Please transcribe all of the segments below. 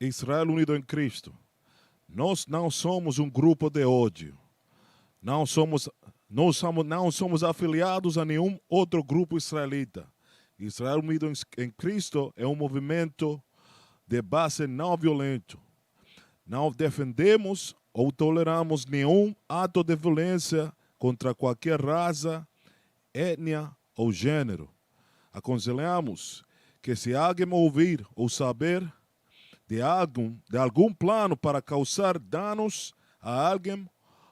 Israel unido em Cristo. Nós não somos um grupo de ódio. Não somos afiliados a nenhum outro grupo israelita. Israel unido em Cristo é um movimento de base não violento. Não defendemos ou toleramos nenhum ato de violência contra qualquer raça, etnia ou gênero. Aconselhamos que se alguém ouvir ou saber de algum plano para causar danos a alguém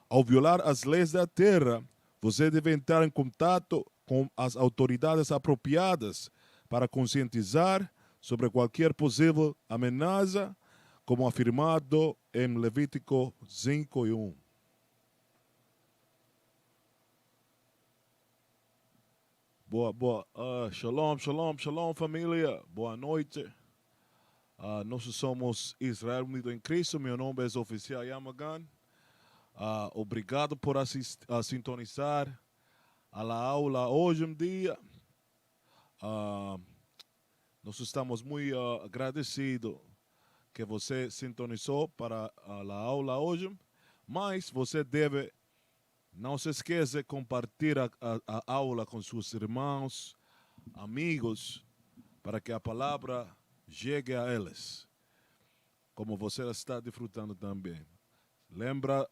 ao violar as leis da terra, você deve entrar em contato com as autoridades apropriadas para conscientizar sobre qualquer possível ameaça, como afirmado em Levítico 5:1. Shalom, família. Boa noite. Nós somos Israel Unido em Cristo. Meu nome é Oficial Yamagan. Obrigado por sintonizar a aula hoje em dia. Nós estamos muito agradecidos que você sintonizou para a aula hoje, mas você deve, não se esqueça de compartilhar a aula com seus irmãos, amigos, para que a palavra chegue a eles, como você está desfrutando também. Lembra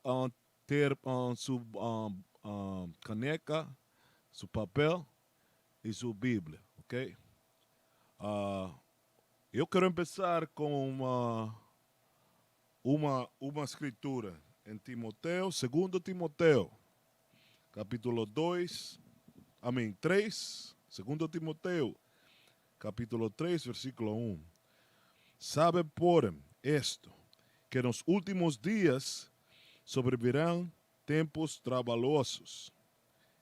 ter sua caneca, seu papel e sua Bíblia, ok? Eu quero começar com uma escritura em Timoteu, 2 Timoteu, capítulo 3, 2 Timoteu, capítulo 3, versículo 1. Sabe, porém, esto, que nos últimos dias sobrevirão tempos trabalhosos.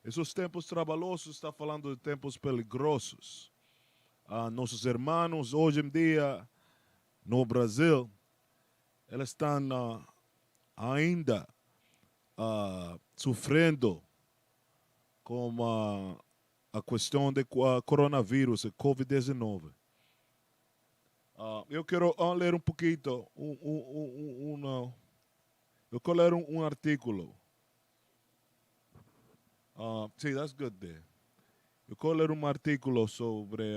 Esses tempos trabalhosos está falando de tempos peligrosos. Nossos irmãos hoje em dia no Brasil, eles estão ainda sofrendo com a questão de coronavírus, Covid-19. Eu quero ler um pouquinho, eu quero ler um artículo. See, that's good there. Eu quero ler um artículo sobre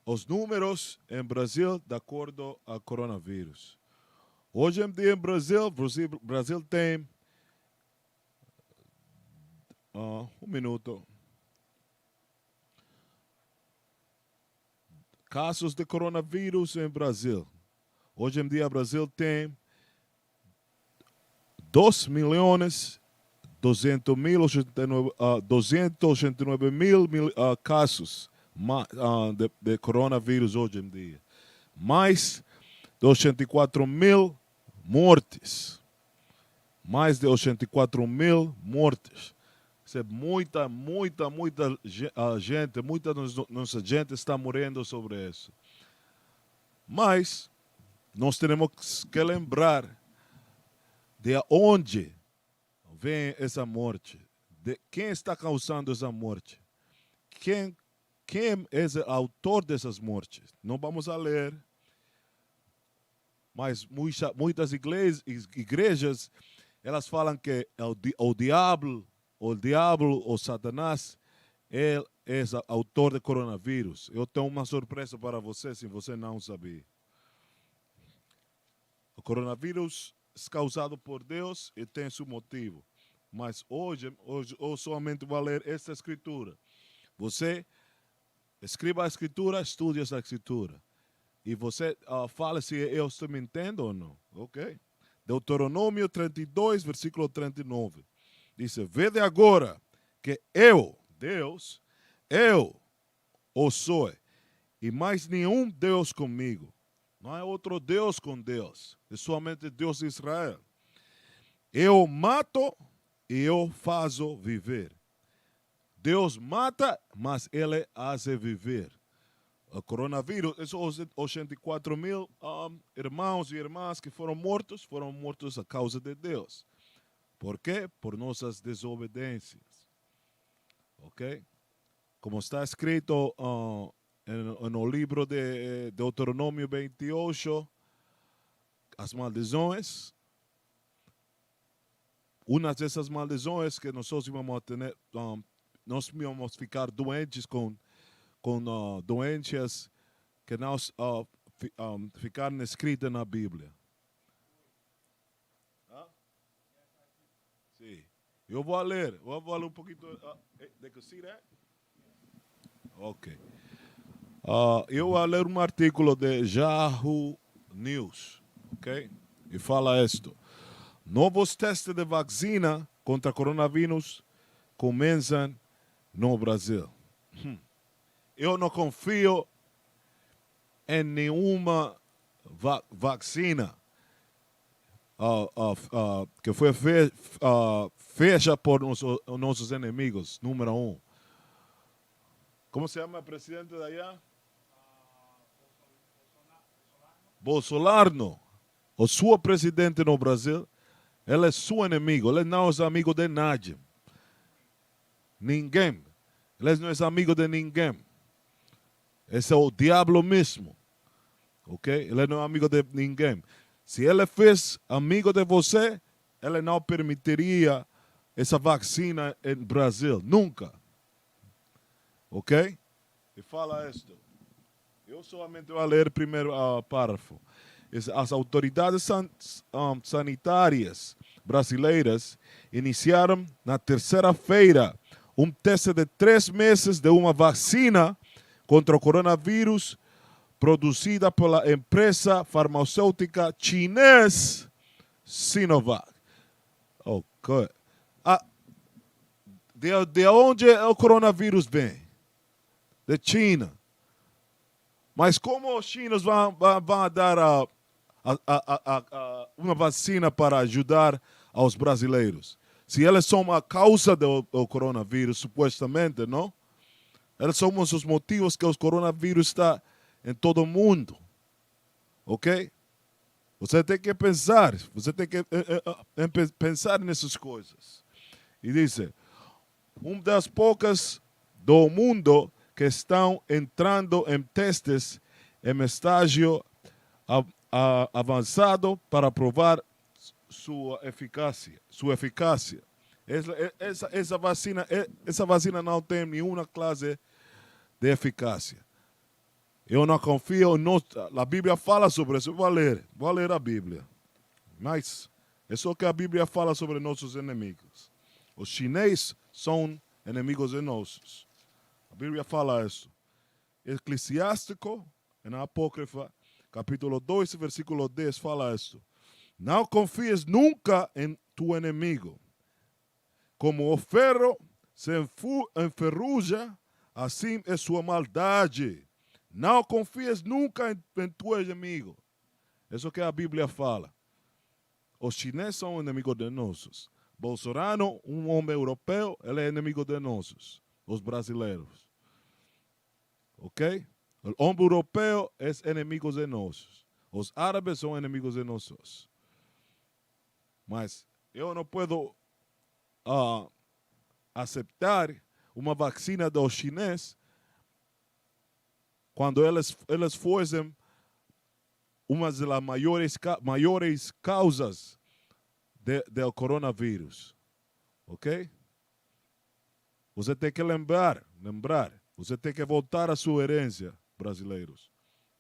os números em Brasil de acordo ao coronavírus. Hoje em dia em Brasil tem um minuto. Casos de coronavírus em Brasil. Hoje em dia o Brasil tem 2.289.000 casos de coronavírus hoje em dia. Mais de 84.000 mortes. Mais de 84.000 mortes. Muita gente, muita nossa gente está morrendo sobre isso. Mas nós temos que lembrar de onde vem essa morte, de quem está causando essa morte, quem é o autor dessas mortes. Não vamos a ler, mas muitas igrejas elas falam que o diabo, ou Satanás, ele é o autor do coronavírus. Eu tenho uma surpresa para você, se você não sabia. O coronavírus é causado por Deus e tem seu motivo. Mas hoje eu somente vou ler esta escritura. Você escreva a escritura, estude essa escritura. E você fala se eu estou mentindo ou não. Ok? Deuteronômio 32, versículo 39. Diz: vede agora que eu, Deus, eu o sou, e mais nenhum Deus comigo. Não há outro Deus com Deus, é somente Deus de Israel. Eu mato e eu faço viver. Deus mata, mas Ele hace viver. O coronavírus, esses 84.000 irmãos e irmãs que foram mortos a causa de Deus. Por quê? Por nossas desobediências. Ok? Como está escrito no livro de Deuteronômio 28, as maldições. Uma dessas maldições que nós vamos a ter, nós vamos ficar doentes com doenças que não ficaram escritas na Bíblia. Sim. Eu vou ler um pouquinho. They can see that? Ok. Eu vou ler um artigo de Yahoo News, ok? E fala isto. Novos testes de vacina contra coronavírus começam no Brasil. Eu não confio em nenhuma vacina que foi fecha por nossos inimigos, número 1. Como se chama o presidente de allá? Bolsonaro. O seu presidente no Brasil, ele é seu inimigo, ele não é amigo de nadie. Ninguém. Ele não é amigo de ninguém. Esse é o diabo mesmo. Ok? Ele não é amigo de ninguém. Se ele fez amigo de você, ele não permitiria essa vacina em Brasil. Nunca. Ok? E fala isto. Eu somente vou ler o primeiro parágrafo. As autoridades sanitárias brasileiras iniciaram na terceira-feira um teste de 3 meses de uma vacina contra o coronavírus produzida pela empresa farmacêutica chinesa Sinovac. Ok. De onde o coronavírus vem? De China. Mas como os chinos vão dar uma vacina para ajudar aos brasileiros? Se eles são a causa do coronavírus, supostamente, não? Eles são os motivos que o coronavírus está em todo o mundo. Ok? Você tem que pensar nessas coisas. E diz, uma das poucas do mundo que estão entrando em testes em estágio avançado para provar sua eficácia. Essa vacina não tem nenhuma classe de eficácia. Eu não confio, a Bíblia fala sobre isso. Vou ler a Bíblia. Mas é só que a Bíblia fala sobre nossos inimigos. Os chineses são inimigos de nossos. A Bíblia fala isso. Eclesiástico, na Apócrifa, capítulo 2, versículo 10, fala isso. Não confies nunca em tu inimigo. Como o ferro se enferruja, assim é sua maldade. Não confies nunca em tu inimigo. Isso que a Bíblia fala. Os chineses são inimigos de nossos. Bolsonaro, um homem europeu, ele é inimigo de nossos, os brasileiros. Ok? O homem europeu é inimigo de nossos. Os árabes são inimigos de nossos. Mas eu não posso aceitar uma vacina dos chineses quando eles fossem uma das maiores causas do coronavírus. Ok? Você tem que lembrar. Você tem que voltar à sua herência, brasileiros.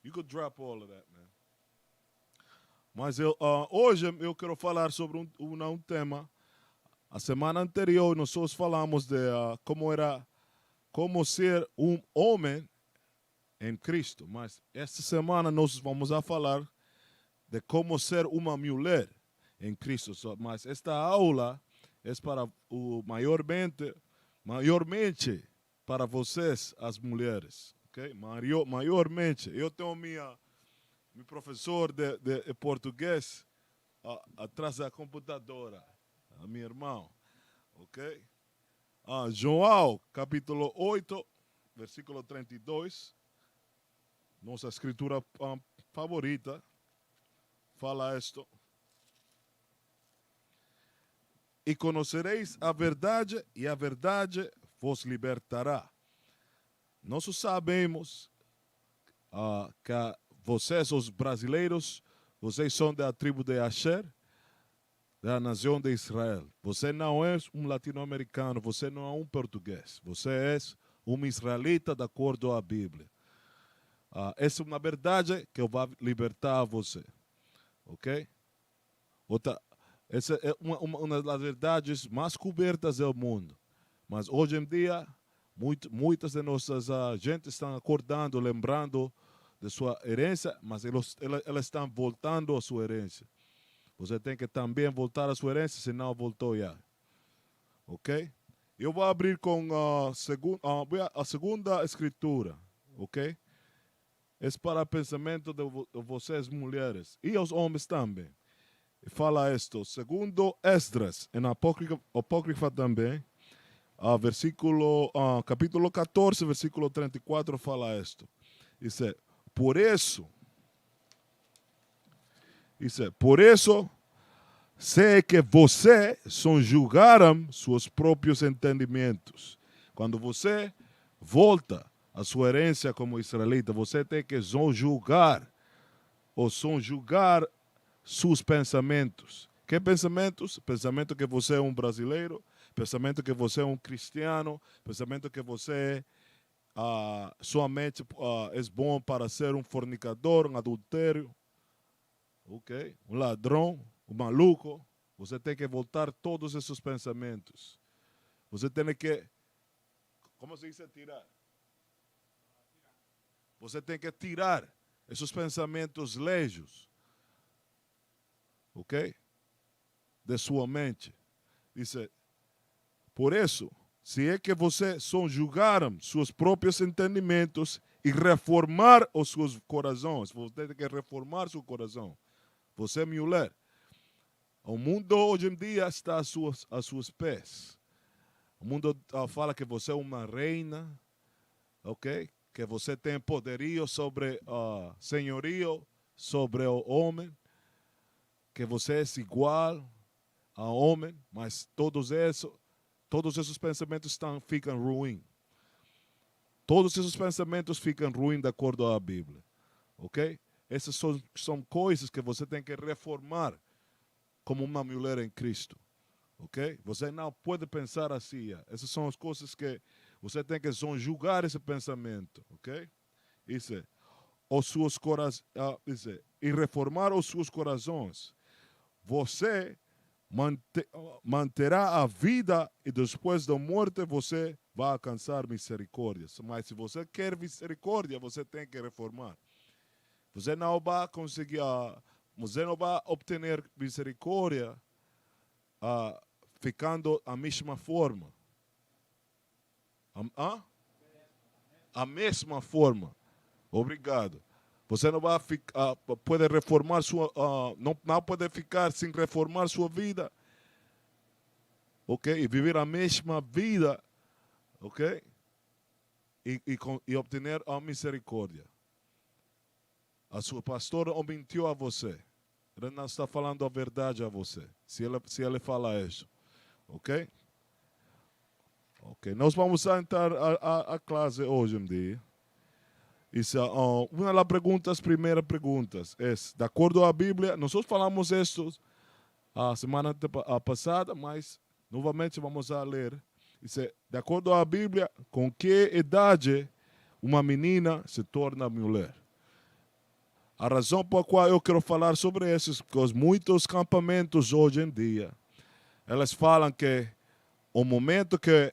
You could drop all of that, man. Mas hoje eu quero falar sobre um tema. A semana anterior nós falamos de como ser um homem em Cristo. Mas esta semana nós vamos a falar de como ser uma mulher em Cristo. Mas esta aula é para maiormente para vocês, as mulheres. Okay? Maiormente. Eu tenho meu professor de português atrás da computadora, a minha irmã. Ok? João, capítulo 8, versículo 32. Nossa escritura favorita. Fala isto. E conhecereis a verdade, e a verdade vos libertará. Nós sabemos que vocês, os brasileiros, vocês são da tribo de Asher, da nação de Israel. Você não é um latino-americano, você não é um português. Você é um israelita de acordo com a Bíblia. Essa é uma verdade que eu vou libertar você. Ok? Essa é uma das verdades mais cobertas do mundo. Mas hoje em dia, muitas de nossas gente estão acordando, lembrando de sua herança, mas elas estão voltando à sua herança. Você tem que também voltar à sua herança, senão voltou já. Ok? Eu vou abrir com a segunda escritura. Ok? É para o pensamento de vocês, mulheres, e os homens também. E fala isto, segundo Esdras, em Apócrifa também, capítulo 14, versículo 34, fala isto. Diz, por isso, sei que você julgaram seus próprios entendimentos. Quando você volta à sua herança como israelita, você tem que julgar seus pensamentos. Que pensamentos? Pensamento que você é um brasileiro, pensamento que você é um cristiano, pensamento que você somente é bom para ser um fornicador, um adultério, ok? Um ladrão, um maluco. Você tem que voltar todos esses pensamentos. Você tem que, como se diz tirar? Você tem que tirar esses pensamentos lejos, ok? De sua mente. Diz, por isso, se é que você julgaram seus próprios entendimentos e reformar os seus corações, você tem que reformar seu coração. Você é mulher. O mundo hoje em dia está a seus pés. O mundo fala que você é uma reina, ok? Que você tem poderio sobre senhorio sobre o homem, que você é igual ao homem, mas todos esses pensamentos ficam ruins. Todos esses pensamentos ficam ruins de acordo com a Bíblia. Ok? Essas são coisas que você tem que reformar como uma mulher em Cristo. Ok? Você não pode pensar assim. Essas são as coisas que você tem que julgar esse pensamento. Ok? Isso é. E reformar os seus corações. Você manterá a vida e depois da morte você vai alcançar misericórdia. Mas se você quer misericórdia, você tem que reformar. Você não vai conseguir, você não vai obter misericórdia ficando a mesma forma. A mesma forma. Obrigado. Você não vai pode reformar não pode ficar sem reformar sua vida, ok? E viver a mesma vida, ok? E obter a misericórdia. A sua pastora mentiu a você. Ele não está falando a verdade a você. Se ele fala isso, ok? Ok. Nós vamos entrar a classe hoje em dia. Uma das primeiras perguntas é, de acordo com a Bíblia, nós falamos isso a semana passada, mas novamente vamos a ler. De acordo com a Bíblia, com que idade uma menina se torna mulher? A razão por qual eu quero falar sobre isso é porque muitos campamentos hoje em dia, elas falam que o momento que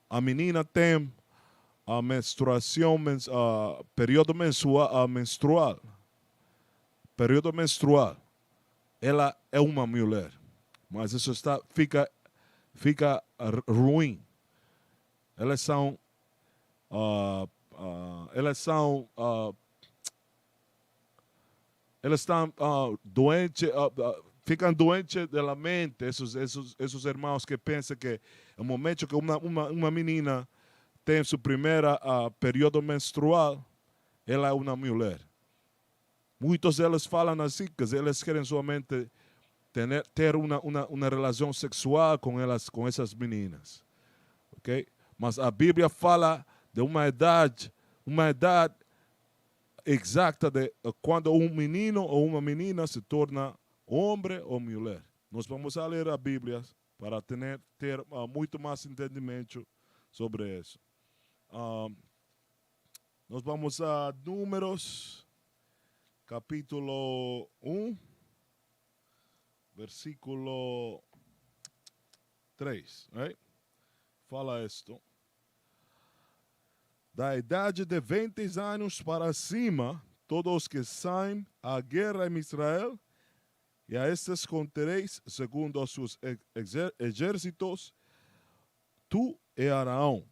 a menina tem a menstruação, período menstrual, ela é uma mulher. Mas isso fica ruim. Elas são estão doentes, ficam doentes da mente, esses irmãos que pensam que no momento que uma menina tem seu primeiro período menstrual, ela é uma mulher. Muitos deles falam assim, que eles querem somente ter uma relação sexual com essas meninas. Okay? Mas a Bíblia fala de uma idade exata de quando um menino ou uma menina se torna homem ou mulher. Nós vamos a ler a Bíblia para ter muito mais entendimento sobre isso. Nós vamos a Números, capítulo 1, versículo 3. Right? Fala isto. Da idade de 20 anos para cima, todos os que saem à guerra em Israel, e a estes contareis, segundo os seus exércitos, tu e Araão.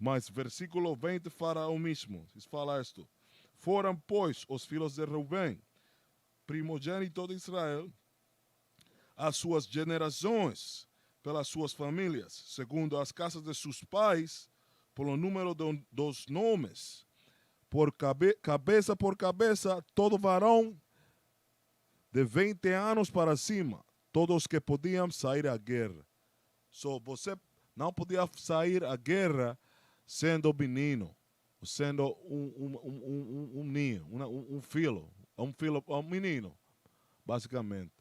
Mas versículo 20 fala o mesmo. Fala isto. Foram, pois, os filhos de Rubem, primogênito de Israel, as suas gerações, pelas suas famílias, segundo as casas de seus pais, pelo número dos nomes, por cabeça por cabeça, todo varão de 20 anos para cima, todos que podiam sair à guerra. Você não podia sair à guerra sendo menino, sendo um ninho, um filho, um menino, basicamente.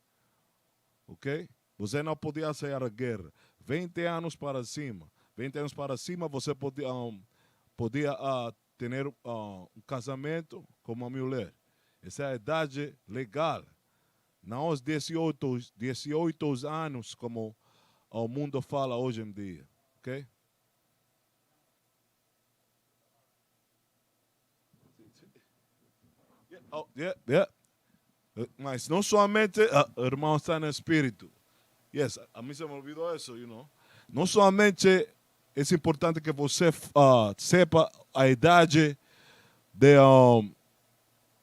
Ok? Você não podia sair à guerra. 20 anos para cima. 20 anos para cima, você podia ter um casamento com uma mulher. Essa é a idade legal. Não os 18 anos, como o mundo fala hoje em dia. Ok? Yeah. Mas não somente, irmão, está no espírito. Yes, a mim se me olvidou isso, you know. Não somente é importante que você sepa a idade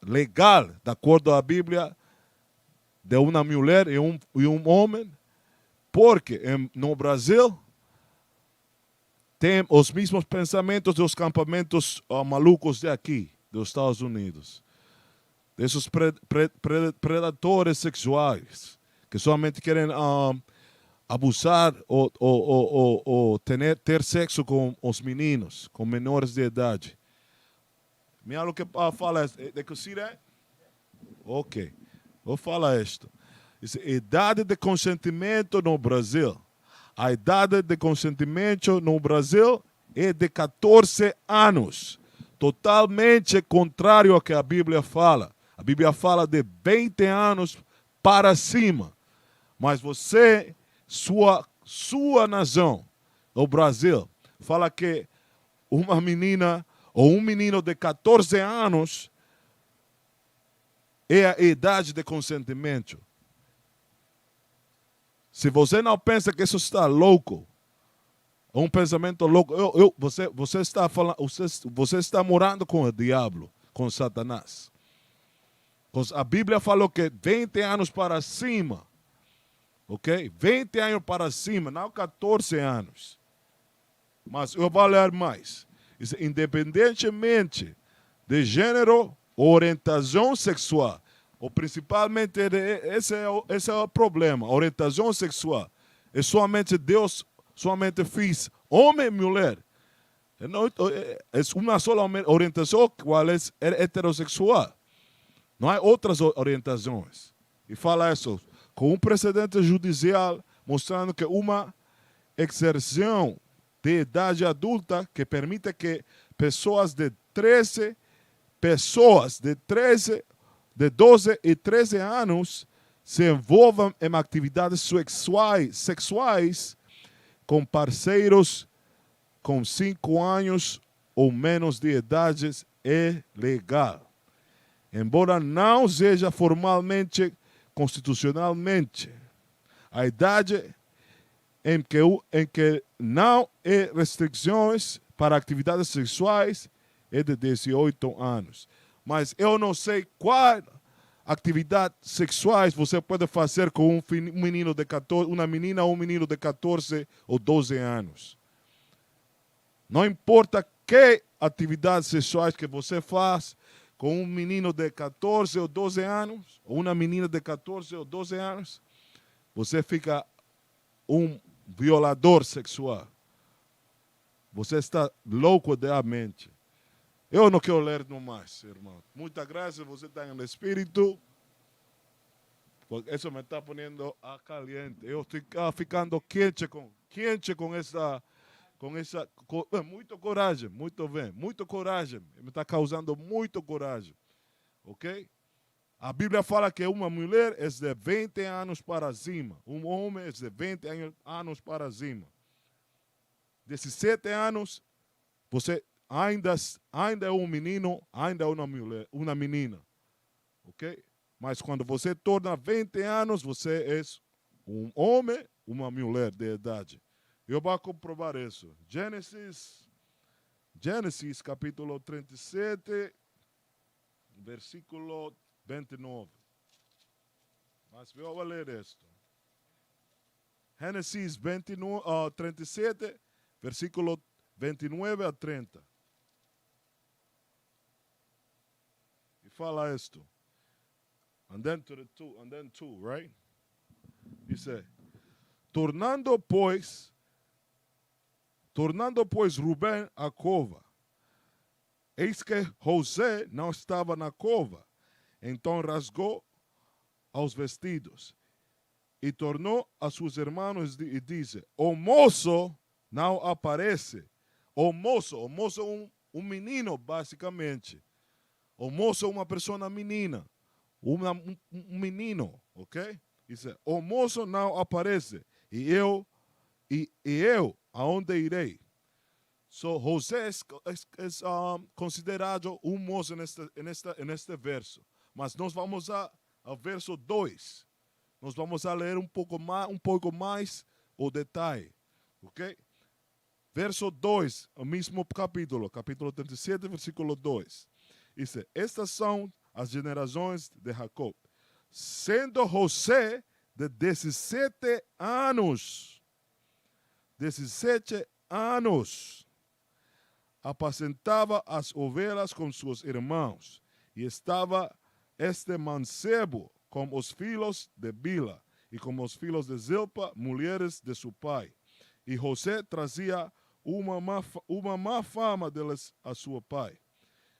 legal, de acordo à Bíblia, de uma mulher e um homem, porque no Brasil tem os mesmos pensamentos dos campamentos malucos de aqui, dos Estados Unidos. Desses predadores sexuais que somente querem abusar ou ter sexo com os meninos, com menores de idade. Mira o que fala. They can see that? Ok. Vou falar isto. Idade de consentimento no Brasil. A idade de consentimento no Brasil é de 14 anos. Totalmente contrário ao que a Bíblia fala. A Bíblia fala de 20 anos para cima. Mas você, sua nação, o Brasil, fala que uma menina ou um menino de 14 anos é a idade de consentimento. Se você não pensa que isso está louco, um pensamento louco, você está falando, você está morando com o diabo, com Satanás. A Bíblia falou que 20 anos para cima, ok? 20 anos para cima, não 14 anos. Mas eu vou ler mais. Independentemente de gênero ou orientação sexual, ou principalmente esse é o problema, a orientação sexual. É somente Deus, somente fez homem e mulher. É uma só orientação, qual é heterossexual. Não há outras orientações. E fala isso com um precedente judicial mostrando que uma exerção de idade adulta que permite que pessoas de 12 e 13 anos se envolvam em atividades sexuais com parceiros com 5 anos ou menos de idade é legal. Embora não seja formalmente, constitucionalmente, a idade em que não há restrições para atividades sexuais é de 18 anos. Mas eu não sei qual atividade sexuais você pode fazer com um menino de 14, uma menina ou um menino de 14 ou 12 anos. Não importa que atividades sexuais que você faz com um menino de 14 ou 12 anos, ou uma menina de 14 ou 12 anos, você fica um violador sexual. Você está louco da mente. Eu não quero ler no mais, irmão. Muitas graças, você está no Espírito. Porque isso me está poniendo a caliente. Eu estoy ficando quente com essa... muito coragem, muito bem. Muito coragem. Me está causando muito coragem. Ok? A Bíblia fala que uma mulher é de 20 anos para cima. Um homem é de 20 anos para cima. 17 anos, você ainda é um menino, ainda é uma menina. Ok? Mas quando você torna 20 anos, você é um homem, uma mulher de idade. Eu vou comprovar isso. Gênesis capítulo 37, versículo 29. Mas eu vou ler isto. Gênesis 37, versículo 29 a 30. E fala isto. And then two, right? Dice, tornando pois Rubén a cova, eis que José não estava na cova, então rasgou aos vestidos e tornou a seus irmãos e disse, o moço não aparece. O moço é um menino, basicamente. O moço é uma pessoa menina. Um menino, ok? Dice, o moço não aparece, e eu aonde irei? So, José é considerado um moço neste verso. Mas nós vamos ao verso 2. Nós vamos a ler um pouco mais o detalhe, ok? Verso 2, o mesmo capítulo 37, versículo 2. Dice, estas são as gerações de Jacob. Sendo José de 17 anos, apacentava as ovelhas com seus irmãos, e estava este mancebo com os filhos de Bila, e com os filhos de Zilpa, mulheres de seu pai. E José trazia uma má fama deles a seu pai.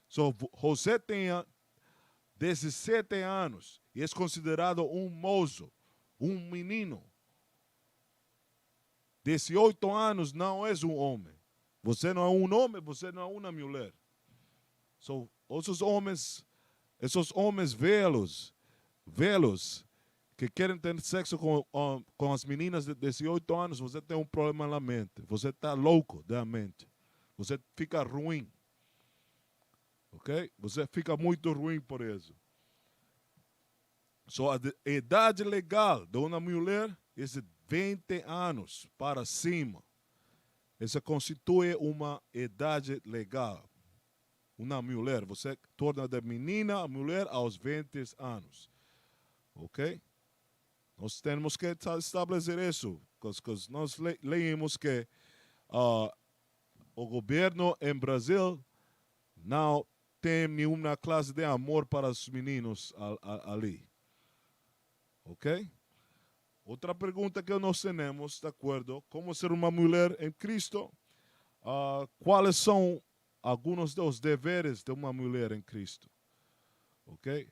So, José tinha 17 anos e é considerado um moço, um menino. 18 anos não é um homem. Você não é um homem, você não é uma mulher. So, esses homens velhos, que querem ter sexo com as meninas de 18 anos, você tem um problema na mente. Você está louco da mente. Você fica ruim. Ok? Você fica muito ruim por isso. So, a idade legal de uma mulher é de 20 anos para cima. Isso constitui uma idade legal. Uma mulher, você torna de menina a mulher aos 20 anos. Ok? Nós temos que estabelecer isso. Porque nós leímos que o governo em Brasil não tem nenhuma classe de amor para os meninos ali. Ok? Outra pergunta que nós temos, de acordo, como ser uma mulher em Cristo, quais são alguns dos deveres de uma mulher em Cristo? Ok?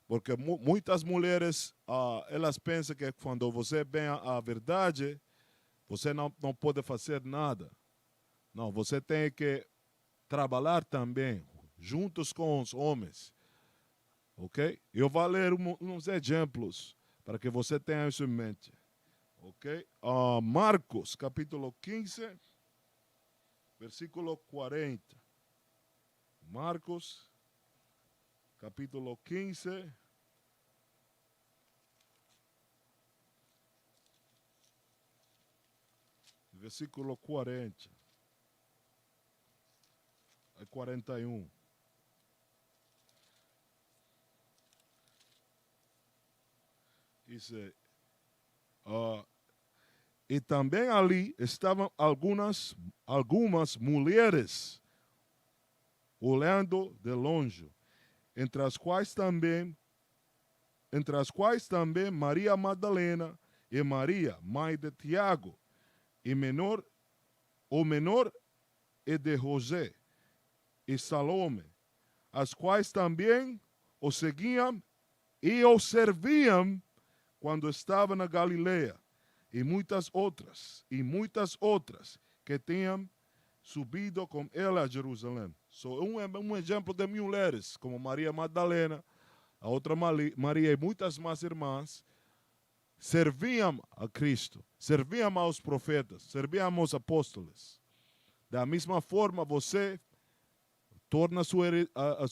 Porque muitas mulheres, elas pensam que quando você vem à verdade, você não pode fazer nada. Não, você tem que trabalhar também, juntos com os homens. Ok? Eu vou ler uns exemplos para que você tenha isso em mente. Ok? Marcos, capítulo 15, versículo 40. Marcos, capítulo 15, versículo 40. 41. Dice, e também ali estavam algumas mulheres olhando de longe, entre as quais também Maria Madalena e Maria, mãe de Tiago, e o menor é de José. e Salome, as quais também o seguiam e o serviam quando estava na Galileia, e muitas outras que tinham subido com ela a Jerusalém. So, um exemplo de mulheres, como Maria Magdalena, a outra Maria e muitas mais irmãs, serviam a Cristo, serviam aos profetas, serviam aos apóstolos. Da mesma forma, você torna a sua herança, a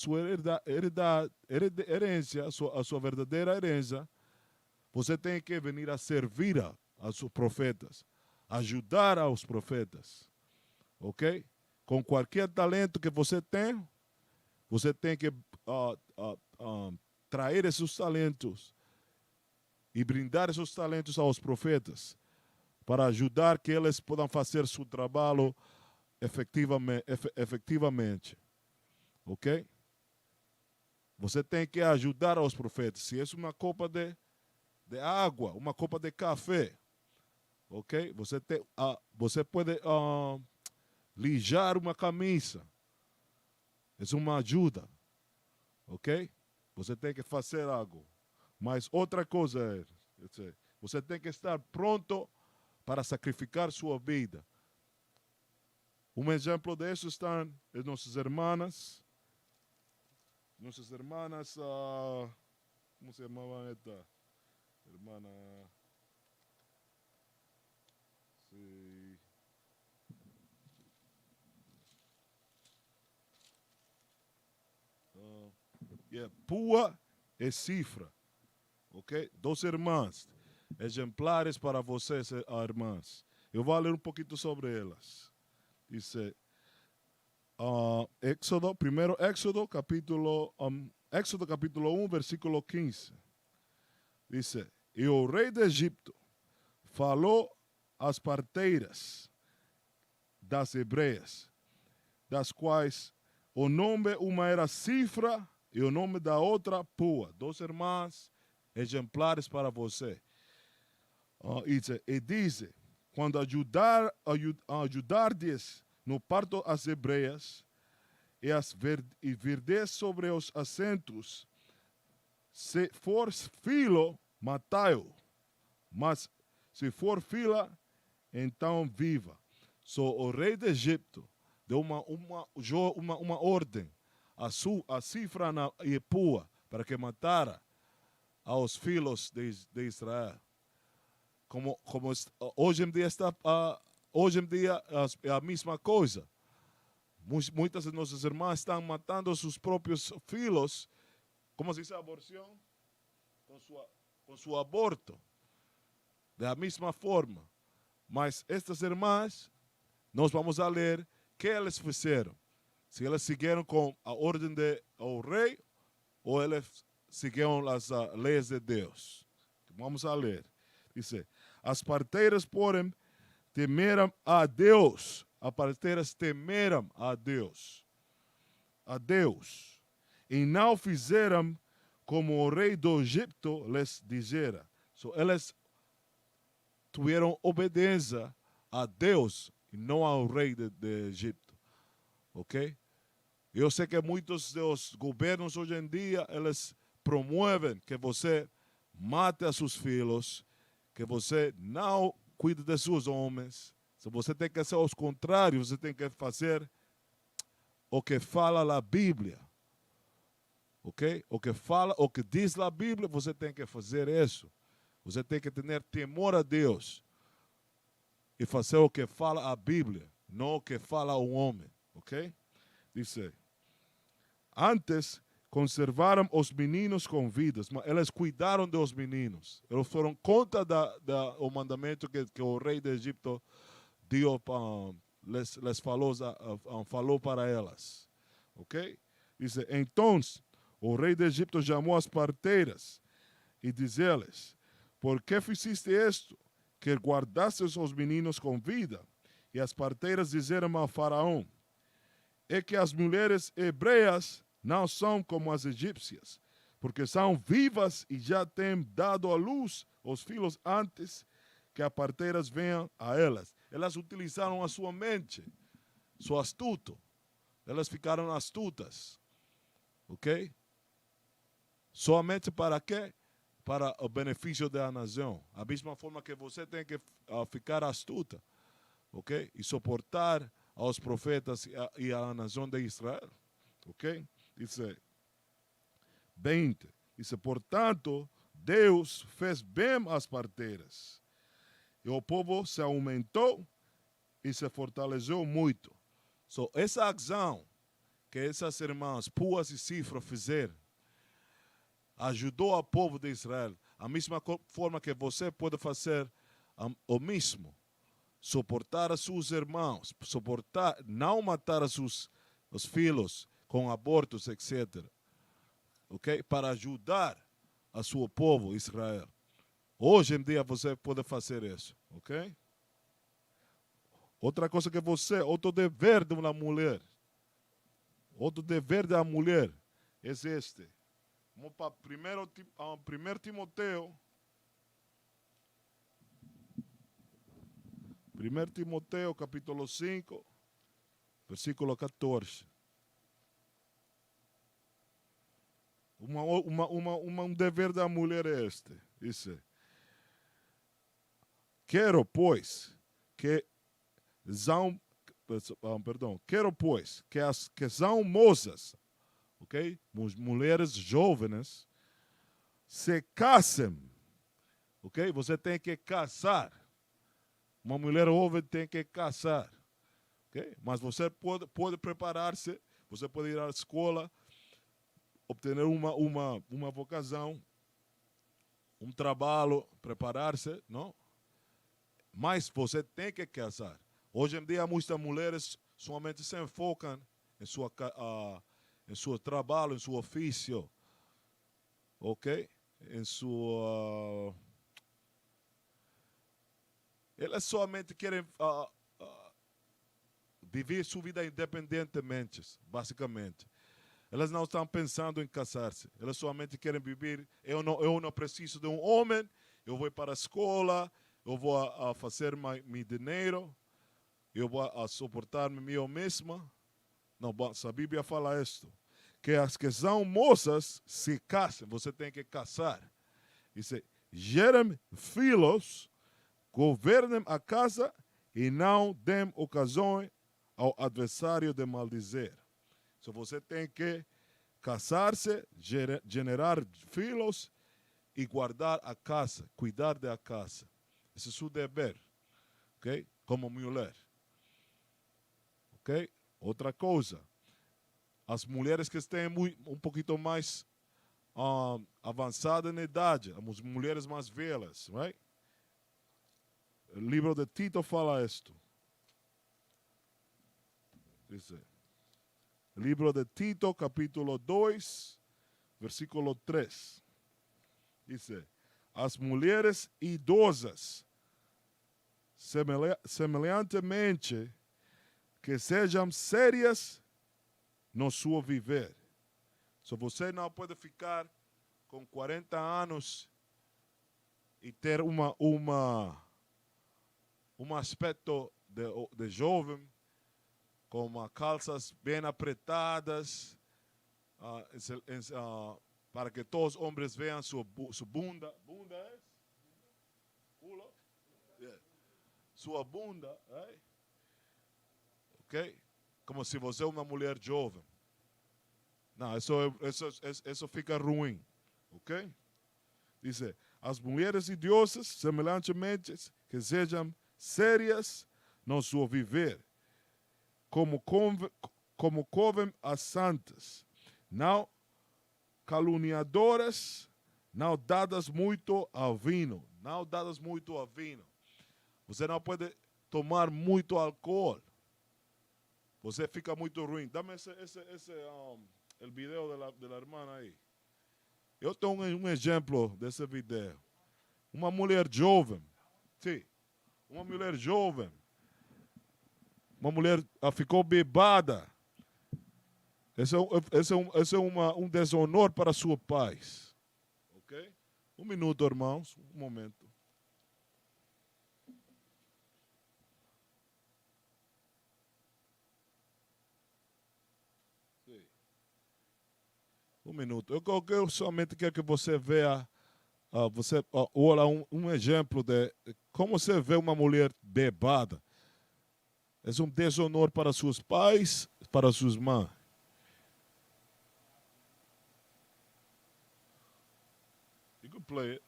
sua verdadeira herança, você tem que vir a servir aos profetas, ajudar aos profetas, ok? Com qualquer talento que você tem que trazer esses talentos e brindar esses talentos aos profetas para ajudar que eles possam fazer seu trabalho efetivamente. Ok? Você tem que ajudar aos profetas. Se é uma copa de água, uma copa de café, ok? Você pode lijar uma camisa. É uma ajuda, ok? Você tem que fazer algo. Mas outra coisa é, você tem que estar pronto para sacrificar sua vida. Um exemplo disso estão as nossas irmãs, como se chamava esta? Hermana, sí. Pua e Cifra, ok? Duas irmãs, exemplares para vocês, irmãs. Eu vou ler um pouquinho sobre elas. Diz, Éxodo capítulo 1, versículo 15. Diz, e o rei do Egito falou às parteiras das hebreias, das quais o nome uma era Cifra e o nome da outra Pua. Duas irmãs exemplares para você. E diz, quando ajudardes no parto as hebreias e virdes sobre os assentos, se for filho, matai-o, mas se for filha, então viva. O rei do Egito deu uma ordem a Cifra e Pua para que matara aos filhos de Israel. Como hoje em dia é a mesma coisa. Muitas de nossas irmãs estão matando seus próprios filhos, como se diz a aborção, com seu aborto. Da mesma forma. Mas estas irmãs, nós vamos a ler o que elas fizeram. Se elas seguiram com a ordem do rei ou elas seguiram as leis de Deus. Vamos a ler. Diz, as parteiras, porém, temeram a Deus. As parteiras temeram a Deus. E não fizeram como o rei do Egito lhes dizera. Elas tiveram obediência a Deus e não ao rei de Egito. Ok? Eu sei que muitos dos governos hoje em dia, eles promovem que você mate a seus filhos, que você não cuide de seus homens. Se você tem que ser ao contrário, você tem que fazer o que fala a Bíblia. Ok? O que diz a Bíblia, você tem que fazer isso. Você tem que ter temor a Deus e fazer o que fala a Bíblia, não o que fala o homem. Ok? Diz, antes conservaram os meninos com vidas, mas eles cuidaram dos meninos. Eles foram contra o mandamento que o rei do Egito deu, les falou para elas. Ok? Diz, então o rei do Egito chamou as parteiras e disse-lhes, por que fizeste isto? Que guardastes os meninos com vida? E as parteiras disseram a Faraó, é que as mulheres hebreias não são como as egípcias, porque são vivas e já têm dado à luz os filhos antes que as parteiras venham a elas. Elas utilizaram a sua mente, seu astuto, Elas ficaram astutas. Ok? Somente para quê? Para o benefício da nação. A mesma forma que você tem que ficar astuta. Ok? E suportar aos profetas e à nação de Israel. Ok? Dice 20. Dice, portanto, Deus fez bem às parteiras. E o povo se aumentou e se fortaleceu muito. So, essa ação que essas irmãs, Puas e Cifra, fizeram, ajudou o povo de Israel. A mesma forma que você pode fazer o mesmo. Suportar a seus irmãos, suportar, não matar os filhos com abortos, etc. Ok? Para ajudar a seu povo, Israel. Hoje em dia você pode fazer isso. Ok? Outra coisa que você, outro dever de uma mulher. Outro dever da mulher é este. Vamos para 1 Timoteo. 1 Timoteo, capítulo 5, versículo 14. Um dever da mulher é este. Diz: quero, pois, que as que são moças, ok? Mulheres jovens, se casem, ok? Você tem que casar. Uma mulher jovem tem que casar, ok? Mas você pode preparar-se, você pode ir à escola, obter uma vocação, um trabalho, preparar-se, não? Mas você tem que casar. Hoje em dia, muitas mulheres somente se enfocam em seu trabalho, em seu ofício, ok? Em sua... elas somente querem viver sua vida independentemente, basicamente. Elas não estão pensando em casar-se. Elas somente querem viver. Eu não preciso de um homem. Eu vou para a escola. Eu vou a fazer meu dinheiro. Eu vou a suportar-me eu mesma. Não, a Bíblia fala isto. Que as que são moças se casem. Você tem que casar. Diz: gerem filhos, governem a casa e não dêem ocasião ao adversário de maldizer. So, você tem que casar-se, gerar filhos e guardar a casa, cuidar da casa. Esse é o seu dever, ok? Como mulher. Ok? Outra coisa, as mulheres que estão um pouquinho mais avançadas na idade, as mulheres mais velhas, right? O livro de Tito fala isto. Dice, livro de Tito, capítulo 2, versículo 3. Diz: as mulheres idosas, semelhantemente, que sejam sérias no seu viver. So, você não pode ficar com 40 anos e ter um aspecto de jovem, com calças bem apertadas, para que todos os homens vejam sua bunda. Bunda é? Culo? Yeah. Sua bunda, right? Ok? Como se você é uma mulher jovem. Não, isso fica ruim. Ok? Diz: as mulheres idosas, semelhantemente, que sejam sérias no seu viver, como convém as santas, não caluniadoras, não dadas muito ao vinho. Não dadas muito ao vinho. Você não pode tomar muito álcool. Você fica muito ruim. Dame el video de la hermana aí. Eu tenho um exemplo desse vídeo. Uma mulher jovem. Sim. Uma mulher jovem. Uma mulher ficou bebada. Esse é um desonor para seus pais. Ok? Um minuto, irmãos. Um momento. minuto. Eu somente quero que você veja, olha um exemplo de como você vê uma mulher bebada. É um desonor para seus pais, para suas mães. You can play it.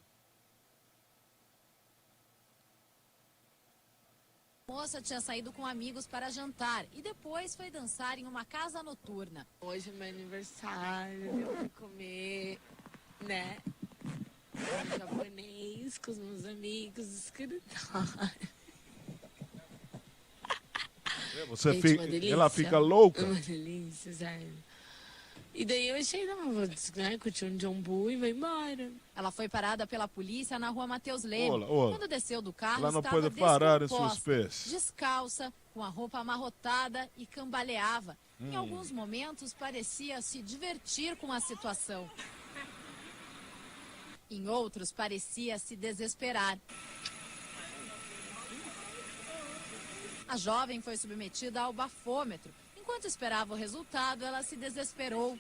A moça tinha saído com amigos para jantar e depois foi dançar em uma casa noturna. Hoje é meu aniversário, eu vou comer, né? Um japonês com os meus amigos do escritório. Você Gente, fica, uma delícia. ela fica louca. Uma delícia, sério. E daí eu achei, não, vou curtir um jambu e vou embora. Ela foi parada pela polícia na rua Mateus Leme. Olha. Quando desceu do carro, Ela não estava pode parar em seus descomposta, pés. descalça, com a roupa amarrotada e cambaleava. Em alguns momentos, parecia se divertir com a situação. Em outros, parecia se desesperar. A jovem foi submetida ao bafômetro. Enquanto esperava o resultado, ela se desesperou,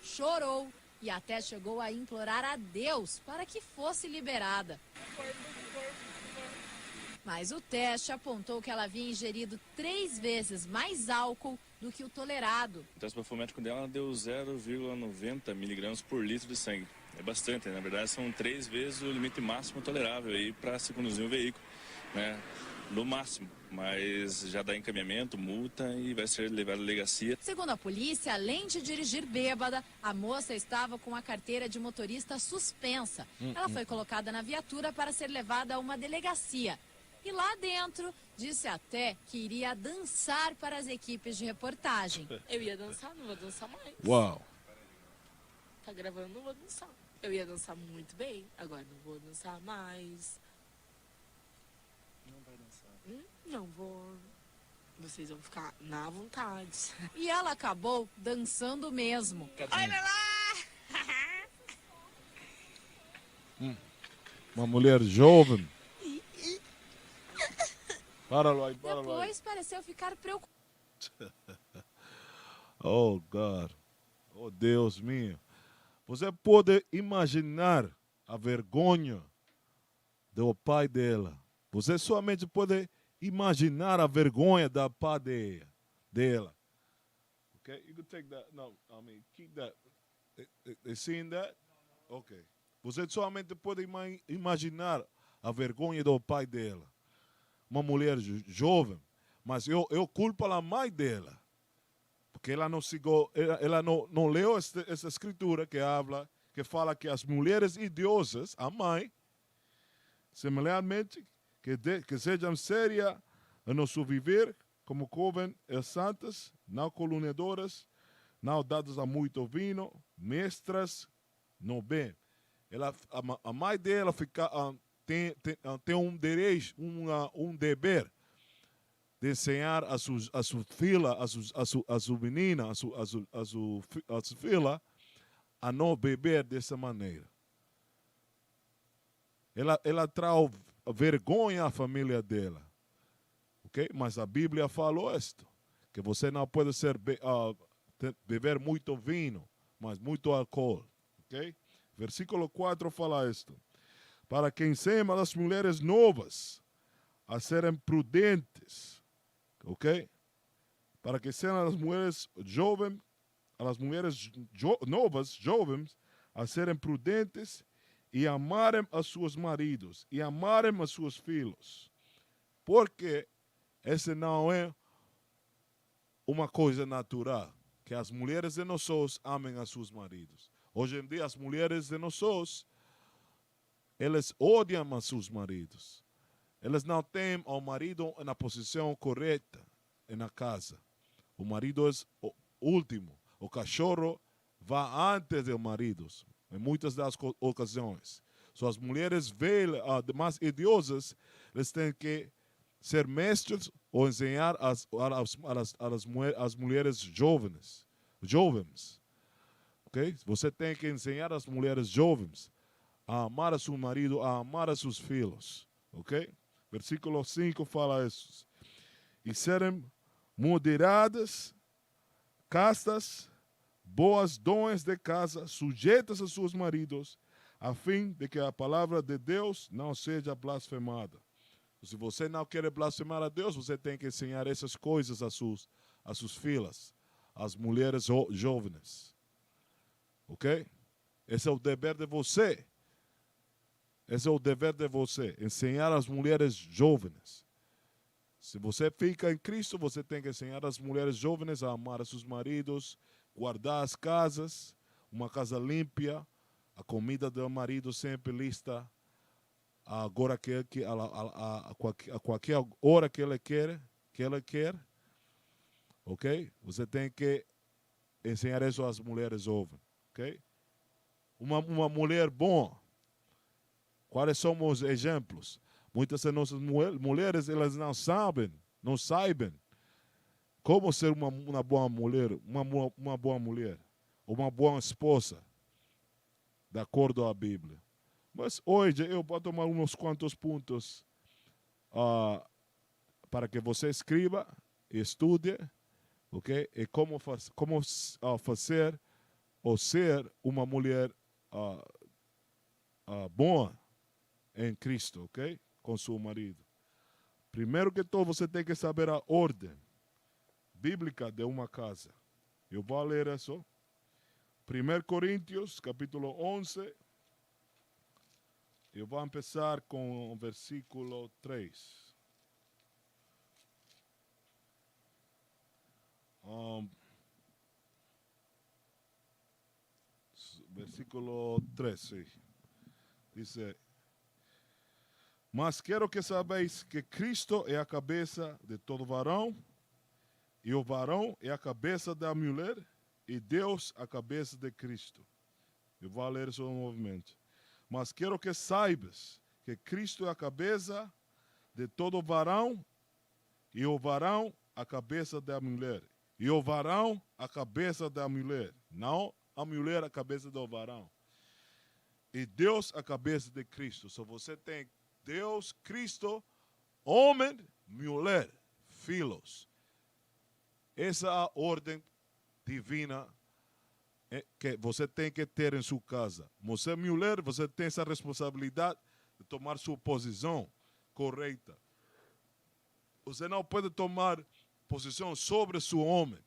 chorou e até chegou a implorar a Deus para que fosse liberada. Mas o teste apontou que ela havia ingerido 3 vezes mais álcool do que o tolerado. O teste bafométrico dela deu 0,90 miligramas por litro de sangue. É bastante, na verdade são 3 vezes o limite máximo tolerável aí para se conduzir um veículo, né? No máximo, mas já dá encaminhamento, multa e vai ser levada à delegacia. Segundo a polícia, além de dirigir bêbada, a moça estava com a carteira de motorista suspensa. Ela foi colocada na viatura para ser levada a uma delegacia. E lá dentro, disse até que iria dançar para as equipes de reportagem. Eu ia dançar, não vou dançar mais. Uau. Tá gravando, não vou dançar. Eu ia dançar muito bem, agora não vou dançar mais. Não vai dançar. Não vou. Vocês vão ficar na vontade. E ela acabou dançando mesmo. Olha lá! Uma mulher jovem. Para lá. Depois pareceu ficar preocupada. Oh, God. Oh, Deus meu. Você pode imaginar a vergonha do pai dela. Você somente pode imaginar a vergonha da pai dela. Okay, you can take that. No, I mean, keep that. They seeing that? Okay. Você somente pode imaginar a vergonha do pai dela. Uma mulher jovem, mas eu culpo a mãe dela. Porque ela não seguiu, ela não leu essa escritura que fala que as mulheres idiosas, a mãe, semelhantemente, que sejam sérias no seu viver, como jovens e santas, não caluniadoras, não dadas a muito vinho, mestras, não bem. A mãe dela tem um direito, um dever de ensinar a sua filha, a sua menina, a sua filha, a não beber dessa maneira. Ela traz vergonha à família dela. Okay? Mas a Bíblia falou isto, que você não pode beber muito vinho, mas muito álcool. Okay? Versículo 4 fala isto. Para que ensine as mulheres novas a serem prudentes. Ok? Para que ensinam as mulheres jovens, novas, jovens, a serem prudentes e amarem a seus maridos e amarem a seus filhos. Porque essa não é uma coisa natural, que as mulheres de nós amem a seus maridos. Hoje em dia, as mulheres de nós, elas odiam a seus maridos. Elas não têm o marido na posição correta na casa. O marido é o último. O cachorro vai antes do marido, em muitas das ocasiões. As mulheres velhas, mais idiosas, eles têm que ser mestres ou ensinar as mulheres jovens. Okay? Você tem que ensinar as mulheres jovens a amar a seu marido, a amar a seus filhos. Ok? Versículo 5 fala isso. E serem moderadas, castas, boas donas de casa, sujeitas a seus maridos, a fim de que a palavra de Deus não seja blasfemada. Se você não quer blasfemar a Deus, você tem que ensinar essas coisas a suas filhas, às mulheres jovens. Ok? Esse é o dever de você. Esse é o dever de você, ensinar às mulheres jovens. Se você fica em Cristo, você tem que ensinar às mulheres jovens a amar seus maridos, guardar as casas, uma casa limpa, a comida do marido sempre lista, agora a qualquer hora que ela quer, ok? Você tem que ensinar isso às mulheres jovens, ok? Uma mulher boa. Quais são os exemplos? Muitas das nossas mulheres, elas não sabem como ser uma boa mulher, uma boa mulher, uma boa esposa, de acordo com a Bíblia. Mas hoje eu vou tomar uns quantos pontos para que você escreva e estude, ok? E como fazer ou ser uma mulher boa em Cristo, ok? Com seu marido. Primeiro que tudo, você tem que saber a ordem bíblica de uma casa. Eu vou ler isso. 1 Coríntios, capítulo 11. Eu vou começar com o versículo 3. Versículo 3, sim. Dice: mas quero que sabéis que Cristo é a cabeça de todo varão, e o varão é a cabeça da mulher, e Deus a cabeça de Cristo. Eu vou ler isso novamente. Mas quero que saibas que Cristo é a cabeça de todo varão, e o varão a cabeça da mulher. E o varão a cabeça da mulher. Não a mulher a cabeça do varão. E Deus a cabeça de Cristo. Se você tem Deus, Cristo, homem, mulher, filhos. Essa é a ordem divina que você tem que ter em sua casa. Você, mulher, você tem essa responsabilidade de tomar sua posição correta. Você não pode tomar posição sobre seu homem.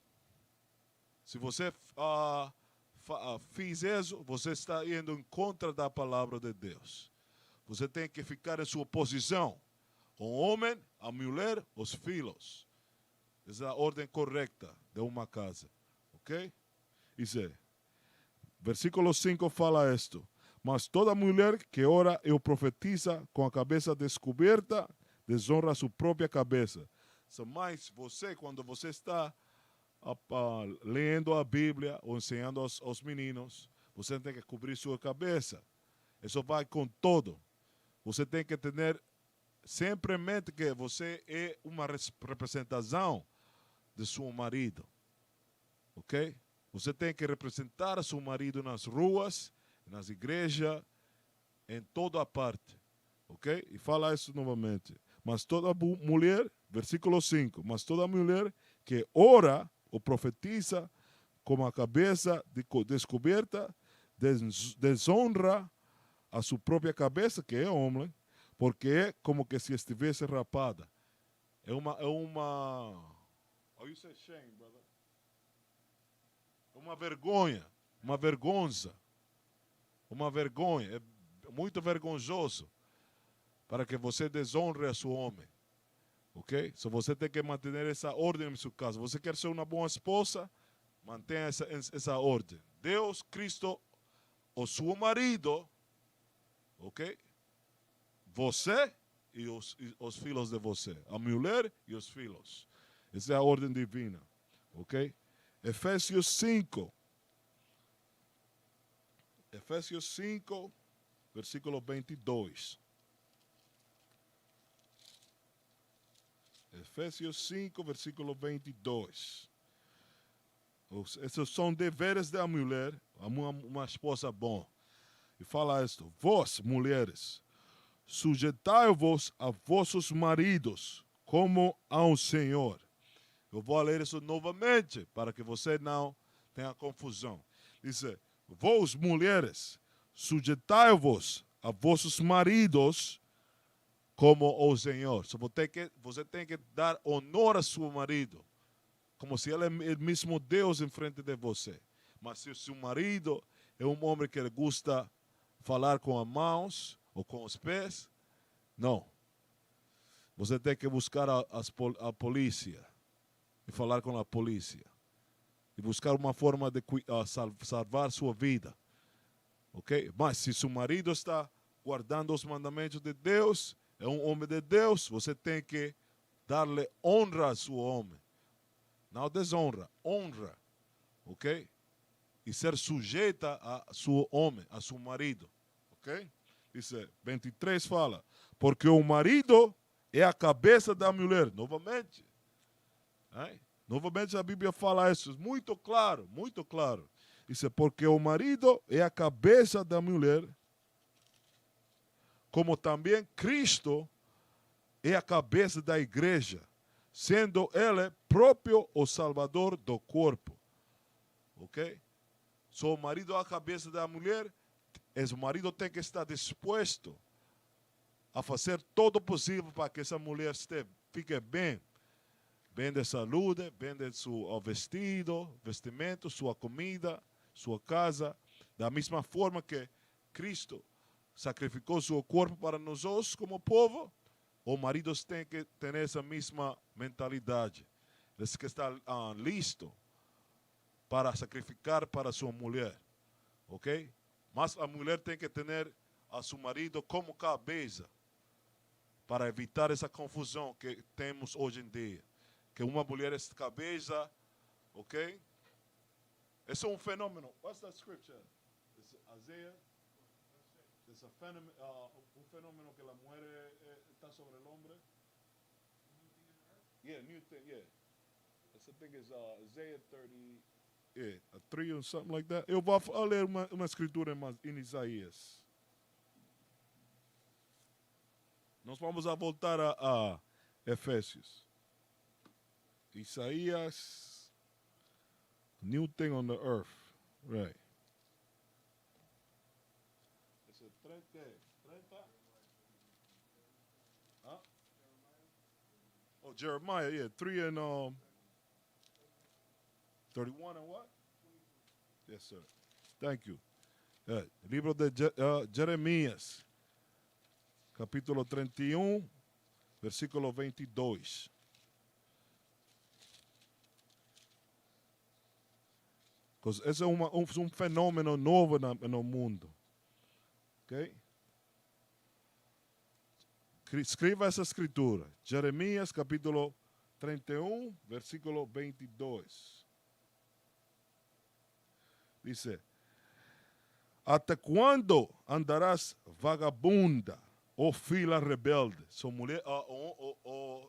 Se você fiz isso, você está indo em contra da palavra de Deus. Você tem que ficar em sua posição. O homem, a mulher, os filhos. Essa é a ordem correta de uma casa. Ok? Diz, versículo 5 fala isto. Mas toda mulher que ora ou profetiza com a cabeça descoberta, desonra sua própria cabeça. Mas você, quando você está lendo a Bíblia ou ensinando aos meninos, você tem que cobrir sua cabeça. Isso vai com todo. Você tem que ter sempre em mente que você é uma representação de seu marido. Ok? Você tem que representar seu marido nas ruas, nas igrejas, em toda a parte. Ok? E fala isso novamente. Mas toda mulher, versículo 5, mas toda mulher que ora ou profetiza com a cabeça descoberta, desonra a sua própria cabeça, que é homem, porque é como que se estivesse rapada. How you say shame, brother? É uma vergonha, uma vergonha. É muito vergonhoso para que você desonre a seu homem. Ok? So você tem que manter essa ordem em sua casa. Você quer ser uma boa esposa? Mantenha essa ordem. Deus, Cristo, o seu marido, ok? Você e os filhos de você. A mulher e os filhos. Essa é a ordem divina. Ok? Efésios 5. Efésios 5, versículo 22. Efésios 5, versículo 22. Esses são deveres da mulher, uma esposa boa. E fala isto: vós, mulheres, sujeitai-vos a vossos maridos, como ao Senhor. Eu vou ler isso novamente, para que você não tem a confusão. Diz, vós mulheres, sujeitai-vos a vossos maridos como o Senhor. Você tem que dar honor a seu marido, como se ele é o mesmo Deus em frente de você. Mas se o seu marido é um homem que gosta falar com as mãos ou com os pés, não. Você tem que buscar a polícia e falar com a polícia. E buscar uma forma de salvar sua vida. Ok? Mas se seu marido está guardando os mandamentos de Deus, é um homem de Deus, você tem que dar-lhe honra a seu homem. Não desonra, honra. Ok? E ser sujeita a seu homem, a seu marido. Ok? Dice 23 fala, porque o marido é a cabeça da mulher. Novamente. Novamente a Bíblia fala isso, muito claro, muito claro. Diz, porque o marido é a cabeça da mulher, como também Cristo é a cabeça da igreja, sendo ele próprio o salvador do corpo. Ok? O marido é a cabeça da mulher, o marido tem que estar disposto a fazer todo o possível para que essa mulher fique bem. Bem de saúde, bem de seu vestido, vestimento, sua comida, sua casa. Da mesma forma que Cristo sacrificou seu corpo para nós como povo, os maridos têm que ter essa mesma mentalidade. Eles têm que estar listos para sacrificar para sua mulher. Ok? Mas a mulher tem que ter a seu marido como cabeça para evitar essa confusão que temos hoje em dia. Que uma mulher é cabeça, ok? Esse é um fenômeno. What's that scripture? Isaiah. It's a fenômeno, um fenômeno que a mulher está sobre o homem. Yeah, new thing, yeah. Essa thing is Isaiah 30, yeah, 3 or something like that. Eu vou ler uma escritura em Isaías. Nós vamos voltar a Efésios. Isaías, new thing on the earth, right? Esse 30? Huh? Oh, Jeremiah, yeah, 3 and 31 and what? Yes, sir. Thank you. Libro de Jeremias, capítulo 31, versículo 22. Esse é um fenômeno novo no mundo. Ok? Escreva essa escritura. Jeremias, capítulo 31, versículo 22. Diz: até quando andarás vagabunda, ó filha rebelde?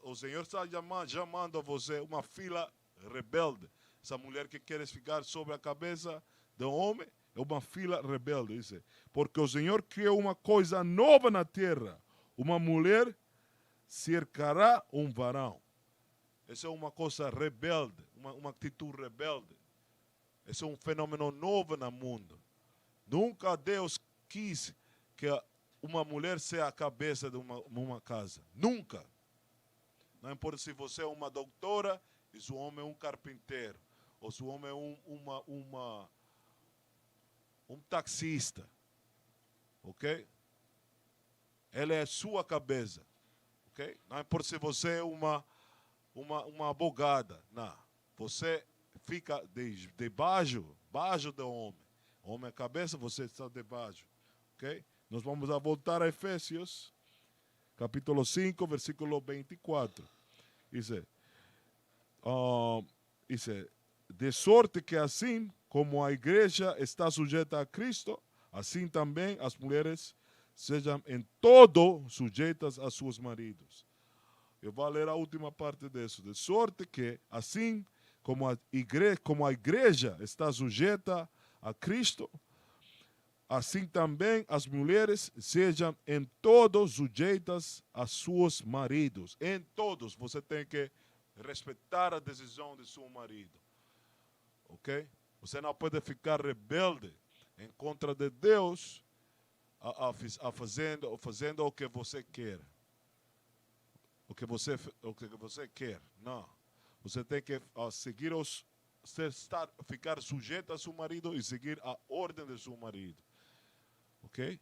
O Senhor está chamando você uma filha rebelde. Essa mulher que quer ficar sobre a cabeça do homem é uma filha rebelde. Diz, porque o Senhor criou uma coisa nova na terra. Uma mulher cercará um varão. Essa é uma coisa rebelde, uma atitude rebelde. Esse é um fenômeno novo no mundo. Nunca Deus quis que uma mulher seja a cabeça de uma casa. Nunca. Não importa se você é uma doutora e seu homem é um carpinteiro. Ou se o homem é um taxista. Ok? Ele é sua cabeça. Ok? Não importa se você é uma abogada. Não. Você fica debaixo do homem. O homem é a cabeça, você está debaixo. Ok? Nós vamos voltar a Efésios, capítulo 5, versículo 24. Diz, de sorte que assim como a igreja está sujeita a Cristo, assim também as mulheres sejam em todo sujeitas a seus maridos. Eu vou ler a última parte disso. De sorte que assim como a igreja está sujeita a Cristo, assim também as mulheres sejam em todo sujeitas a seus maridos. Em todos você tem que respeitar a decisão de seu marido. Ok? Você não pode ficar rebelde em contra de Deus, fazendo o que você quer. O que você quer. Não. Você tem que seguir ficar sujeito a seu marido e seguir a ordem de seu marido. Ok?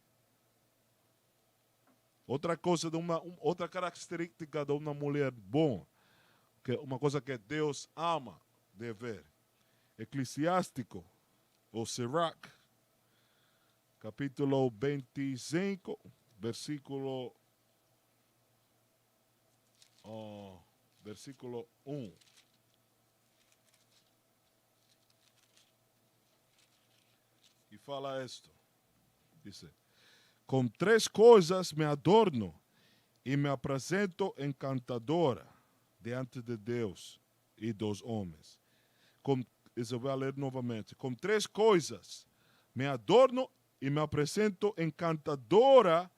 Outra coisa, outra característica de uma mulher boa, uma coisa que Deus ama de ver. Eclesiástico, ou Sirach, capítulo 25, versículo 1. E fala isto. Diz: com 3 coisas me adorno e me apresento encantadora diante de Deus e dos homens. Isso eu vou ler novamente. Com 3 coisas me adorno e me apresento encantadora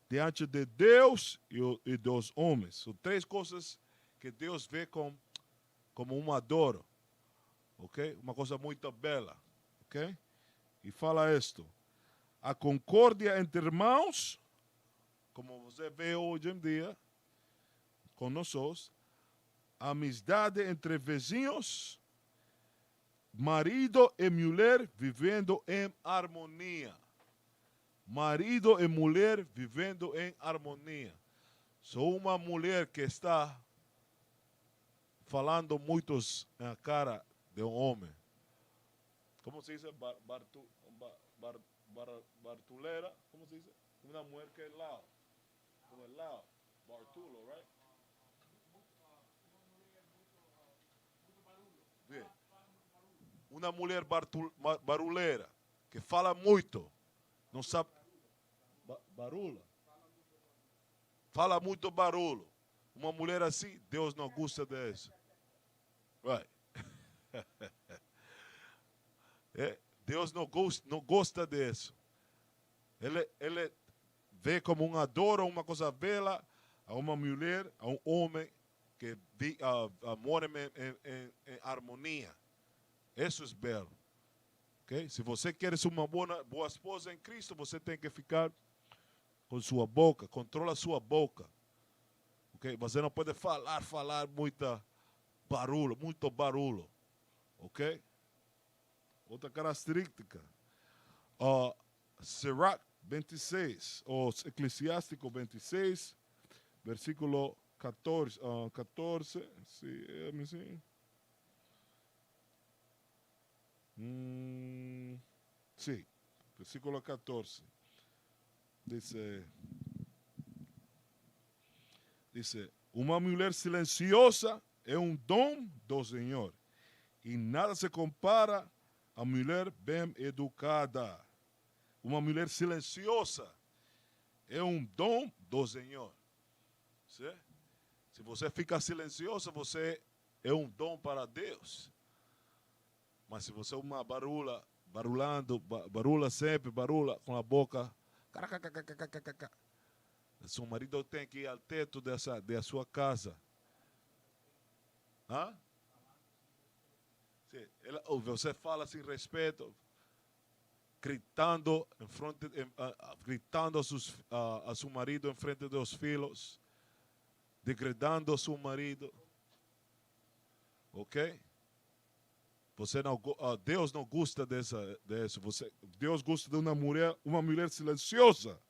diante de Deus e dos homens. São 3 coisas que Deus vê como um adoro. Ok? Uma coisa muito bela. Ok? E fala isto. A concórdia entre irmãos, como você vê hoje em dia, com nós outros, a amizade entre vizinhos, marido e mulher vivendo em harmonia. Marido e mulher vivendo em harmonia. Sou uma mulher que está falando muitos na cara de um homem. Como se diz? Bartulera, como se diz? Uma mulher que é loud. Como é loud. Bartulo, right? Bien. Uma mulher barulheira, que fala muito. Não sabe. Barulho. Fala muito barulho. Uma mulher assim, Deus não gosta disso. Right. Deus não gosta disso. Ele vê como um adoro, uma coisa bela, a uma mulher, a um homem que mora em harmonia. Isso é belo. Okay? Se você quer ser uma boa esposa em Cristo, você tem que ficar com sua boca, controla sua boca. Okay? Você não pode falar muito barulho. Ok? Outra característica. Sirach 26, ou Eclesiástico 26, versículo 14. Sí, versículo 14. Dice, uma mulher silenciosa é um dom do Senhor, e nada se compara a mulher bem educada. Uma mulher silenciosa é um dom do Senhor. Se você fica silencioso, você é um dom para Deus. Mas se você é uma barula sempre, barula com a boca, seu marido tem que ir ao teto da sua casa. Hã? Você fala sem respeito, gritando a seu marido em frente dos filhos, degradando seu marido. Ok? Deus não gosta disso. Deus gosta de uma mulher silenciosa.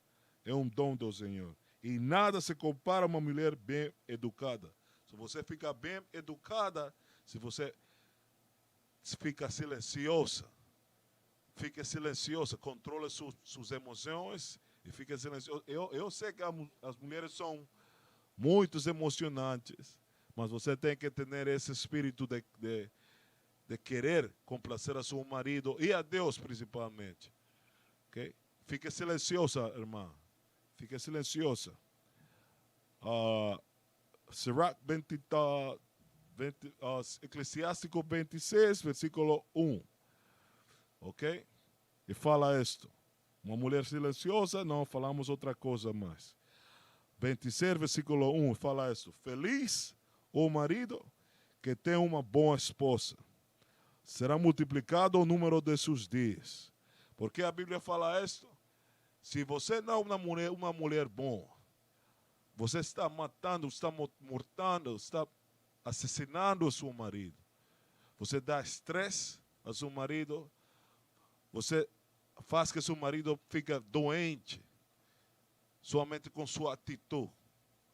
É um dom do Senhor. E nada se compara a uma mulher bem educada. Se você fica bem educada, se você fica silenciosa, controla suas emoções e fica silenciosa. Eu sei que as mulheres são muito emocionantes, mas você tem que ter esse espírito de querer complacer a seu marido e a Deus principalmente. Okay? Fique silenciosa, irmã. Fique silenciosa. Sirach Eclesiástico 26, versículo 1. Ok? E fala isto. Uma mulher silenciosa, não falamos outra coisa mais. 26, versículo 1, fala isto. Feliz o marido que tem uma boa esposa, será multiplicado o número de seus dias. Por que a Bíblia fala isto? Se você não é uma mulher boa, você está matando, está mortando, está assassinando o seu marido. Você dá estresse ao seu marido, você faz que seu marido fique doente, somente com sua atitude,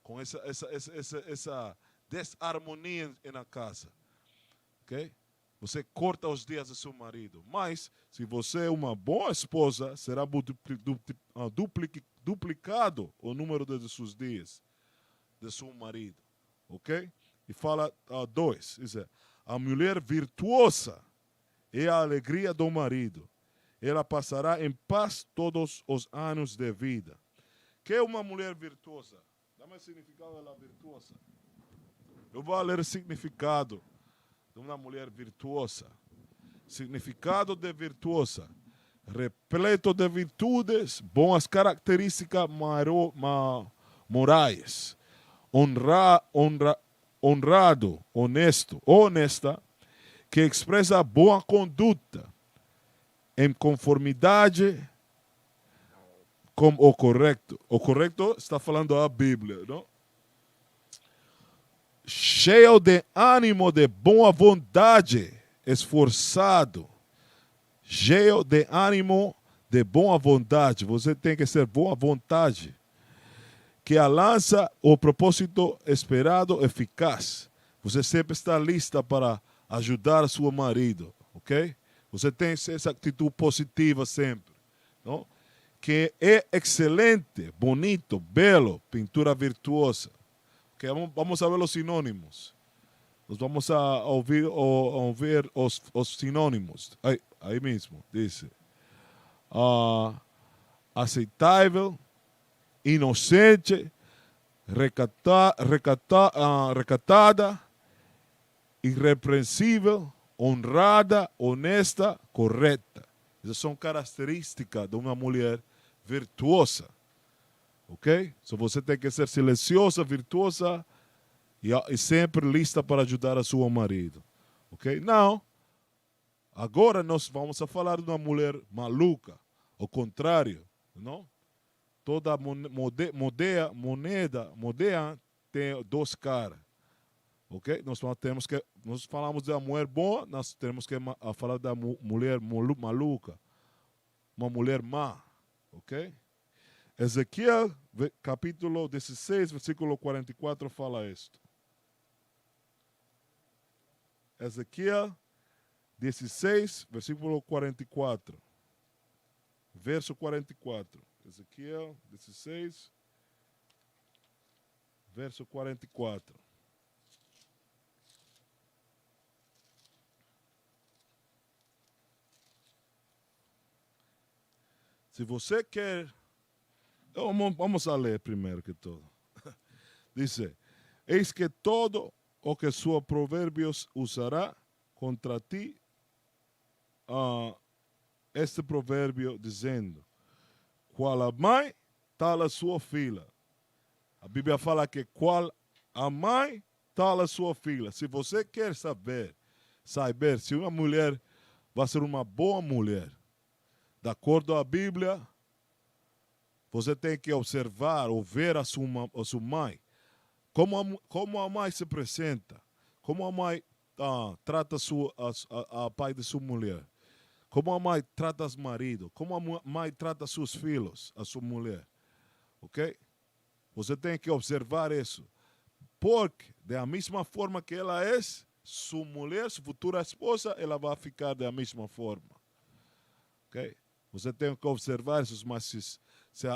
com essa desarmonia na casa. Okay? Você corta os dias do seu marido. Mas, se você é uma boa esposa, será duplicado o número de seus dias de seu marido. Ok? E fala 2. A mulher virtuosa é a alegria do marido. Ela passará em paz todos os anos de vida. O que é uma mulher virtuosa? Dá-me o significado da virtuosa. Eu vou ler o significado de uma mulher virtuosa. Significado de virtuosa. Repleto de virtudes, boas características morais. Honrado, honesto, honesta, que expressa boa conduta, em conformidade com o correto. O correto está falando a Bíblia, não? Cheio de ânimo, de boa vontade, esforçado. Cheio de ânimo, de boa vontade. Você tem que ser boa vontade. Que alcança o propósito esperado eficaz. Você sempre está lista para ajudar seu marido, ok? Você tem essa atitude positiva sempre, não? Que é excelente, bonito, belo, pintura virtuosa. Okay, vamos a ver os sinônimos. Nós vamos a ouvir os sinônimos. Aí mesmo, diz. Aceitável, inocente, recatada, irrepreensível, honrada, honesta, correta. Essas são características de uma mulher virtuosa. Ok? So você tem que ser silenciosa, virtuosa e sempre lista para ajudar a seu marido. Ok? Não. Agora nós vamos a falar de uma mulher maluca. Ao contrário, não? Toda moneda tem duas caras. Ok? Nós falamos da mulher boa, nós temos que falar da mulher maluca. Uma mulher má. Ok? Ezequiel, capítulo 16, versículo 44, fala isto. Ezequiel 16, versículo 44. Verso 44. Ezequiel 16, verso 44. Se você quer... Vamos a ler primeiro que tudo. Diz: eis que todo o que sua provérbios usará contra ti, este provérbio dizendo, qual a mãe, tal a sua filha. A Bíblia fala que qual a mãe, tal a sua filha. Se você quer saber se uma mulher vai ser uma boa mulher, de acordo com a Bíblia, você tem que observar ou ver a sua mãe. Como a mãe se apresenta. Como a mãe trata a pai de sua mulher. Como a mãe trata os maridos. Como a mãe trata seus filhos, a sua mulher. Ok? Você tem que observar isso. Porque, da mesma forma que ela é, sua mulher, sua futura esposa, ela vai ficar da mesma forma. Ok? Você tem que observar isso, mas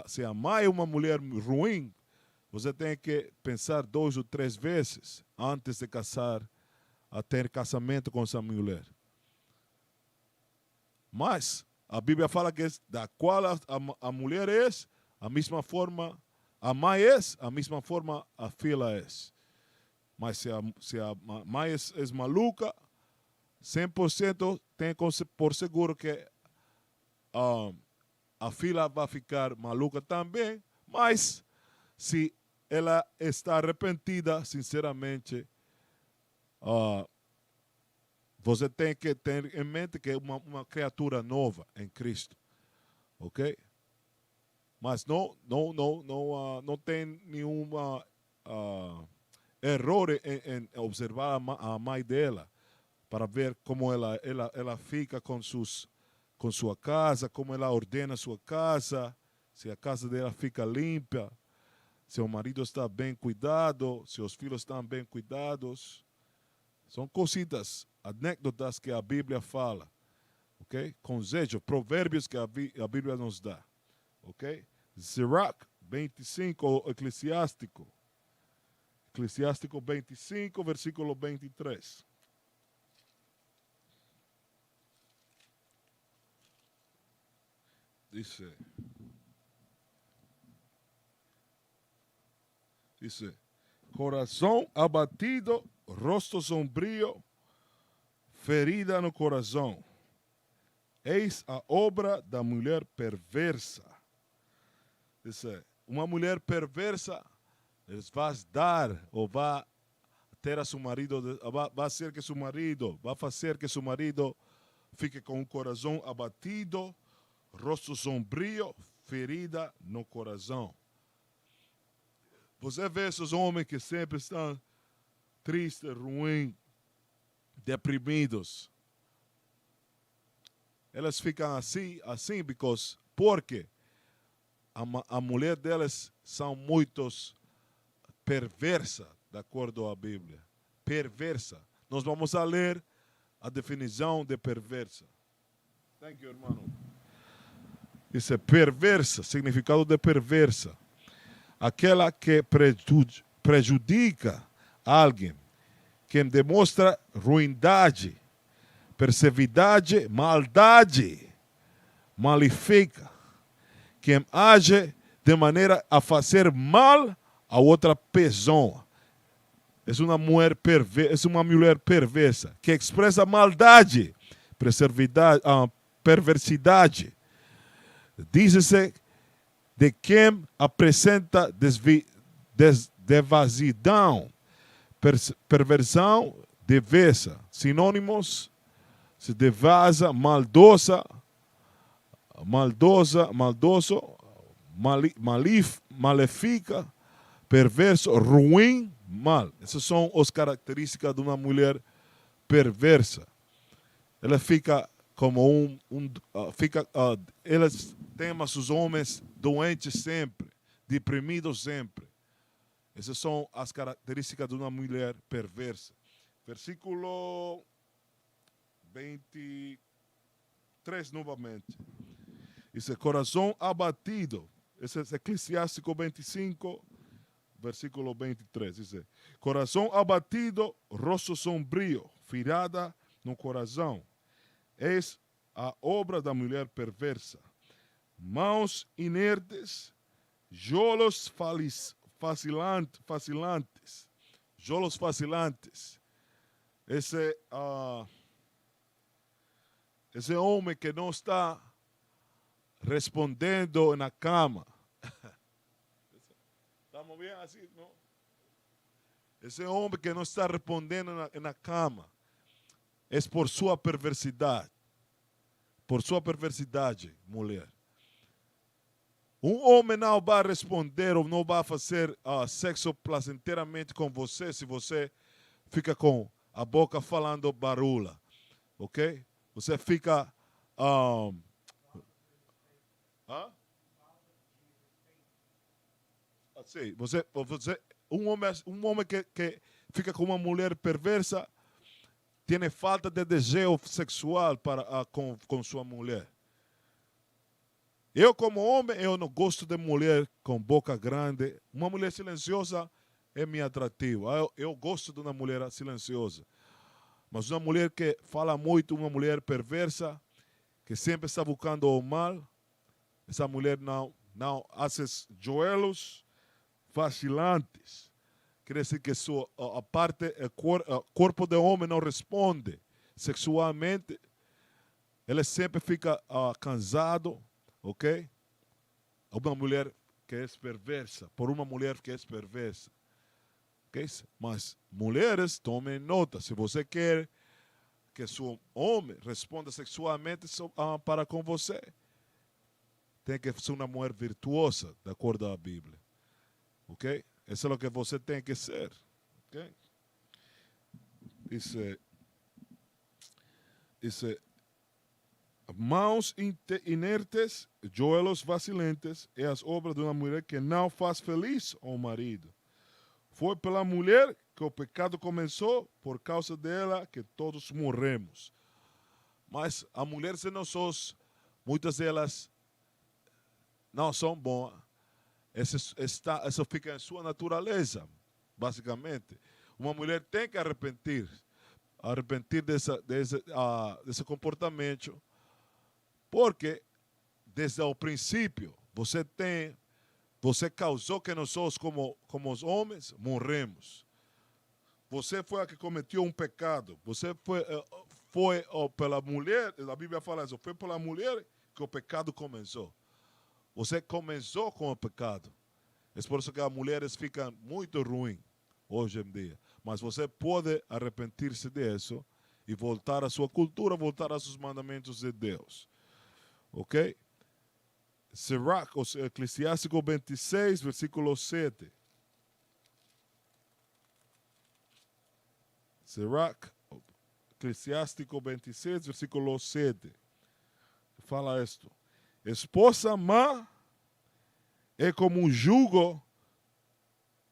se a mãe é uma mulher ruim, você tem que pensar 2 ou 3 vezes antes de a ter casamento com essa mulher. Mas a Bíblia fala que da qual a mulher é, a mesma forma a mãe é, a mesma forma a filha é. Mas se a mãe é maluca, 100% tem por seguro que a filha vai ficar maluca também, mas se ela está arrependida, sinceramente, você tem que ter em mente que é uma criatura nova em Cristo. Ok? Mas não tem nenhum erro em observar a mãe dela para ver como ela fica com sua casa, como ela ordena sua casa, se a casa dela fica limpa, se o marido está bem cuidado, se os filhos estão bem cuidados. São cositas, anedotas que a Bíblia fala, ok? Conselhos, provérbios que a Bíblia nos dá, ok? Sirach 25, ou Eclesiástico 25, versículo 23. Dice, coração abatido, rosto sombrio, ferida no coração. Eis a obra da mulher perversa. Dice, uma mulher perversa vai dar ou vai ter a seu marido, vai ser que seu marido, vai fazer que seu marido fique com o coração abatido, rosto sombrio, ferida no coração. Você vê esses homens que sempre estão tristes, ruins, deprimidos. Elas ficam assim porque a mulher delas são muito perversa, de acordo à Bíblia. Perversa. Nós vamos a ler a definição de perversa. Thank you, irmão. Isso é perversa, significado de perversa. Aquela que prejudica alguém, quem demonstra ruindade, perseveridade, maldade, malifica, quem age de maneira a fazer mal a outra pessoa. É uma mulher perversa, que expressa maldade, perversidade. Diz-se de quem apresenta devassidão, perversão, devassa. Sinônimos: se devasa, maldoso, maléfica, perverso, ruim, mal. Essas são as características de uma mulher perversa. Ela fica como elas têm seus homens doentes sempre, deprimidos sempre. Essas são as características de uma mulher perversa. Versículo 23 novamente. Esse coração abatido. Esse é Eclesiástico 25, versículo 23. Diz: coração abatido, rosto sombrio, ferida no coração. Eis a obra da mulher perversa. Mãos inertes, jolos vacilantes. Jolos vacilantes. Esse homem que não está respondendo na cama. Estamos bem assim, não? Esse homem que não está respondendo na cama é por sua perversidade. Por sua perversidade, mulher. Um homem não vai responder ou não vai fazer sexo placenteiramente com você se você fica com a boca falando barulho. Ok? Você fica... assim, um homem que fica com uma mulher perversa tem falta de desejo sexual com sua mulher. Eu, como homem, eu não gosto de mulher com boca grande. Uma mulher silenciosa é me atrativa. Eu gosto de uma mulher silenciosa. Mas uma mulher que fala muito, uma mulher perversa, que sempre está buscando o mal, essa mulher não hace joelhos vacilantes. Quer dizer que a corpo do homem não responde sexualmente. Ele sempre fica cansado, ok? Uma mulher que é perversa, por uma mulher que é perversa. Okay? Mas mulheres, tomem nota. Se você quer que seu homem responda sexualmente para com você. Tem que ser uma mulher virtuosa, de acordo à Bíblia. Ok? Isso é o que você tem que ser. Ok? Dice, mãos inertes, joelhos vacilantes, é as obras de uma mulher que não faz feliz ao marido. Foi pela mulher que o pecado começou, por causa dela que todos morremos. Mas as mulheres de nós, muitas delas não são boas. Isso fica em sua natureza, basicamente. Uma mulher tem que arrepender desse comportamento, porque desde o princípio você causou que nós, como os homens, morremos. Você foi a que cometeu um pecado. Você foi pela mulher, a Bíblia fala isso, foi pela mulher que o pecado começou. Você começou com o pecado. É por isso que as mulheres ficam muito ruins hoje em dia. Mas você pode arrepender-se disso e voltar à sua cultura, voltar aos mandamentos de Deus. Ok? Sirach, Eclesiástico 26, versículo 7. Sirach, Eclesiástico 26, versículo 7. Fala isto. Esposa má é como um jugo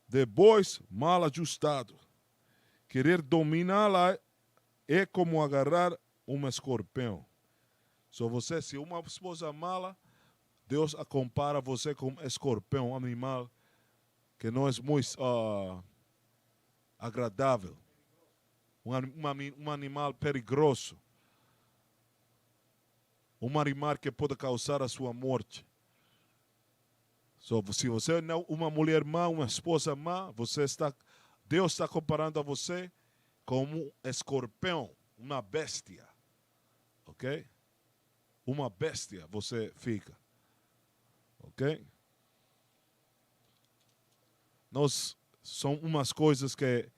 de bois mal ajustado. Querer dominá-la é como agarrar um escorpião. Se uma esposa mala, Deus a compara você com um escorpião, um animal que não é muito agradável. Um animal perigoso. Um animal que pode causar a sua morte. Se você é uma mulher má, uma esposa má, Deus está comparando a você como um escorpião, uma bestia. Ok? Uma bestia você fica. Ok? São umas coisas que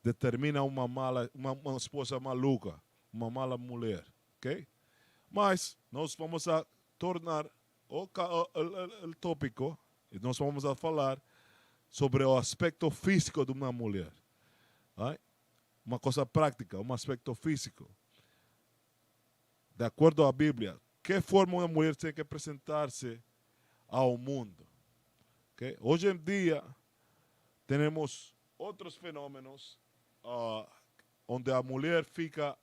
determinam uma esposa maluca, uma mala mulher. Ok? Mas nós vamos a tornar o tópico, e nós vamos a falar sobre o aspecto físico de uma mulher. Uma coisa prática, um aspecto físico. De acordo à Bíblia, que forma uma mulher tem que apresentar-se ao mundo? Okay? Hoje em dia, temos outros fenômenos onde a mulher fica,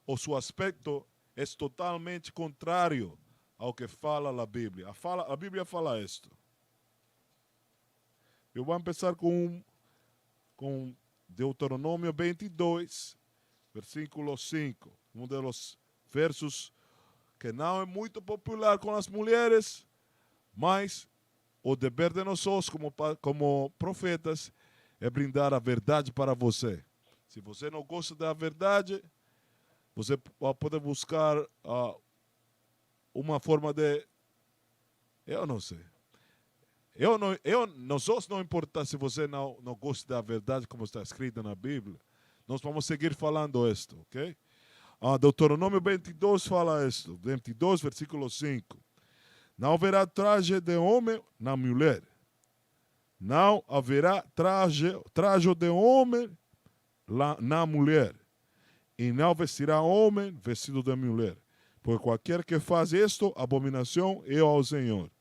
o seu aspecto é totalmente contrário ao que fala a Bíblia. A Bíblia fala isto. Eu vou começar com Deuteronômio 22, versículo 5. Um dos versos que não é muito popular com as mulheres, mas o dever de nós como profetas é brindar a verdade para você. Se você não gosta da verdade, você pode buscar uma forma de... Eu não sei. Nós não importa se você não gosta da verdade como está escrito na Bíblia. Nós vamos seguir falando isto, ok? Deuteronômio 22 fala isto. 22, versículo 5. Não haverá traje de homem na mulher. Não haverá traje de homem na mulher. E não vestirá homem vestido de mulher. Por qualquer que faz isto, abominação é ao Senhor,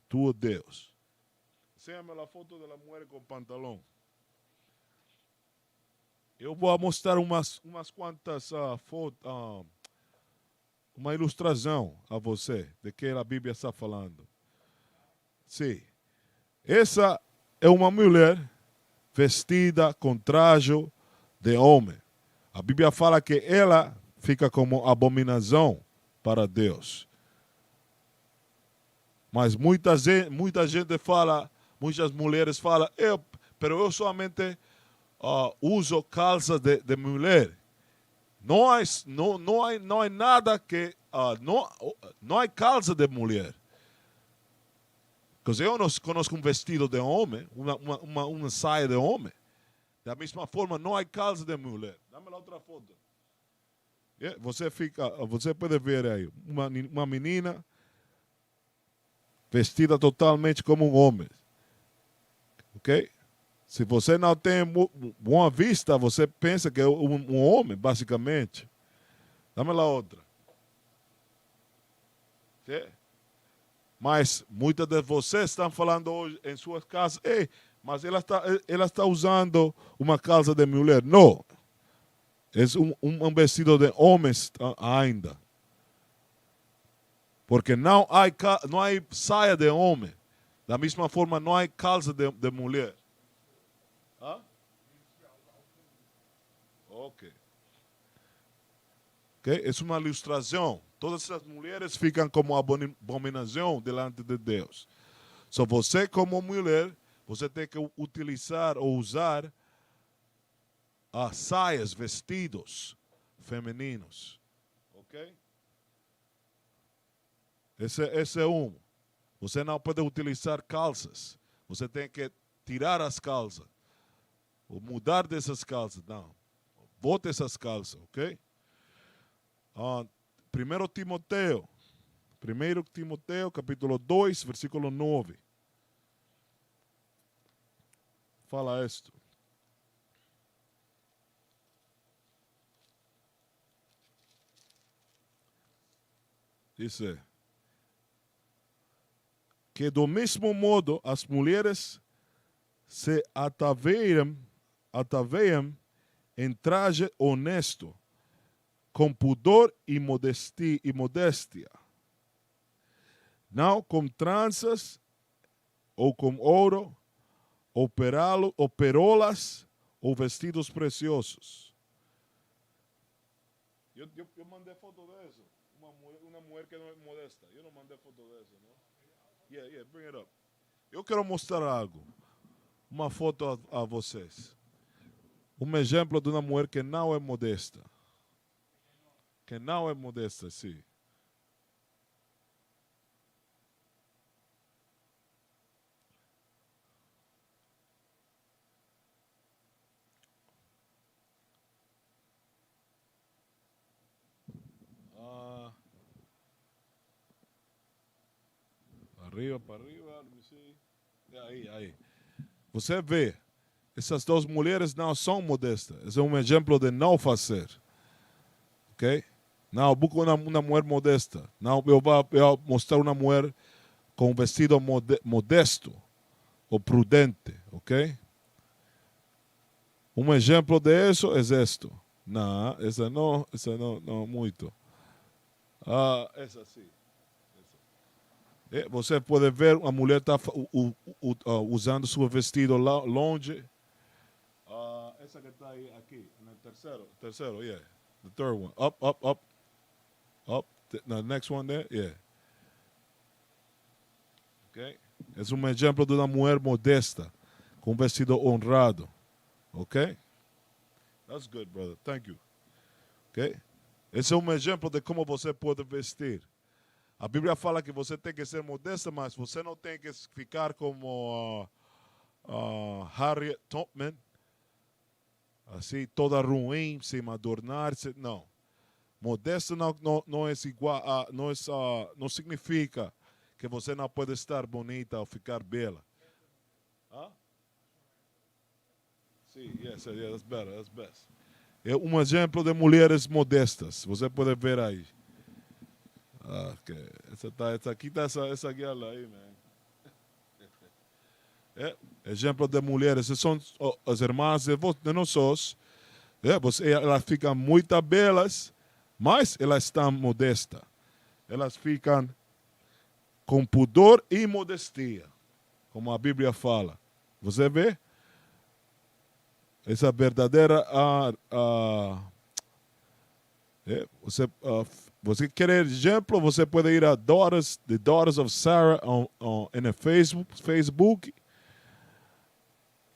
tu Deus. Enséñame a foto da mulher com pantalão. Eu vou mostrar umas quantas fotos, uma ilustração a você de que a Bíblia está falando. Sim. Essa é uma mulher vestida com traje de homem. A Bíblia fala que ela fica como abominação para Deus. Mas muita gente fala, muitas mulheres falam, eu somente uso calça de mulher. Não há nada que... não há calça de mulher. Porque eu não conheço um vestido de homem, uma saia de homem. Da mesma forma, não há calça de mulher. Dá-me a outra foto. Yeah, você pode ver aí uma menina vestida totalmente como um homem. Ok? Se você não tem boa vista, você pensa que é um homem, basicamente. Dá-me lá outra. Okay? Mas muitas de vocês estão falando hoje em suas casas, ei, mas ela está usando uma calça de mulher. Não. É um vestido de homens ainda. Porque não há saia de homem. Da mesma forma, não há calça de mulher. ¿Ah? Ok. Okay? É uma ilustração. Todas as mulheres ficam como abominação delante de Deus. So você, como mulher, você tem que utilizar ou usar saias, vestidos femininos. Ok? Esse é um. Você não pode utilizar calças. Você tem que tirar as calças. Ou mudar dessas calças. Não. Bote essas calças, ok? 1 Timoteo, capítulo 2, versículo 9. Fala isto. Dice que do mesmo modo as mulheres se ataveiam em traje honesto, com pudor e modéstia, não com tranças, ou com ouro, ou perolas, ou vestidos preciosos. Eu mandei foto disso. Uma mulher que não é modesta. Eu não mandei foto disso, não? Yeah, bring it up. Eu quero mostrar algo. Uma foto a vocês. Um exemplo de uma mulher que não é modesta. Que não é modesta, sim. Para arriba, let me see. Aí. Você vê, essas duas mulheres não são modestas. Esse é um exemplo de não fazer. Ok? Não, busco uma mulher modesta. Não, eu vou mostrar uma mulher com um vestido modesto ou prudente. Ok? Um exemplo de isso é isto. Não, essa não muito. Essa sim. Você pode ver uma mulher está usando seu vestido longe. Essa que está aí aqui, no terceiro, yeah. The third one. Up. The next one there, yeah. Okay? É um exemplo de uma mulher modesta, com um vestido honrado. Ok? That's good, brother. Thank you. Ok? Esse é um exemplo de como você pode vestir. A Bíblia fala que você tem que ser modesta, mas você não tem que ficar como Harriet Tubman, assim, toda ruim, sem adornar-se. Não. Modesto não é igual não significa que você não pode estar bonita ou ficar bela. Sim, yes, that's better, that's best. É um exemplo de mulheres modestas. Você pode ver aí. Okay. Essa aqui está essa guerra aí, man. Exemplo de mulheres, são as irmãs de nós. Elas ficam muito belas, mas elas estão modestas. Elas ficam com pudor e modestia, como a Bíblia fala. Você vê? Essa verdadeira você quer exemplo, você pode ir a The Daughters of Sarah no Facebook.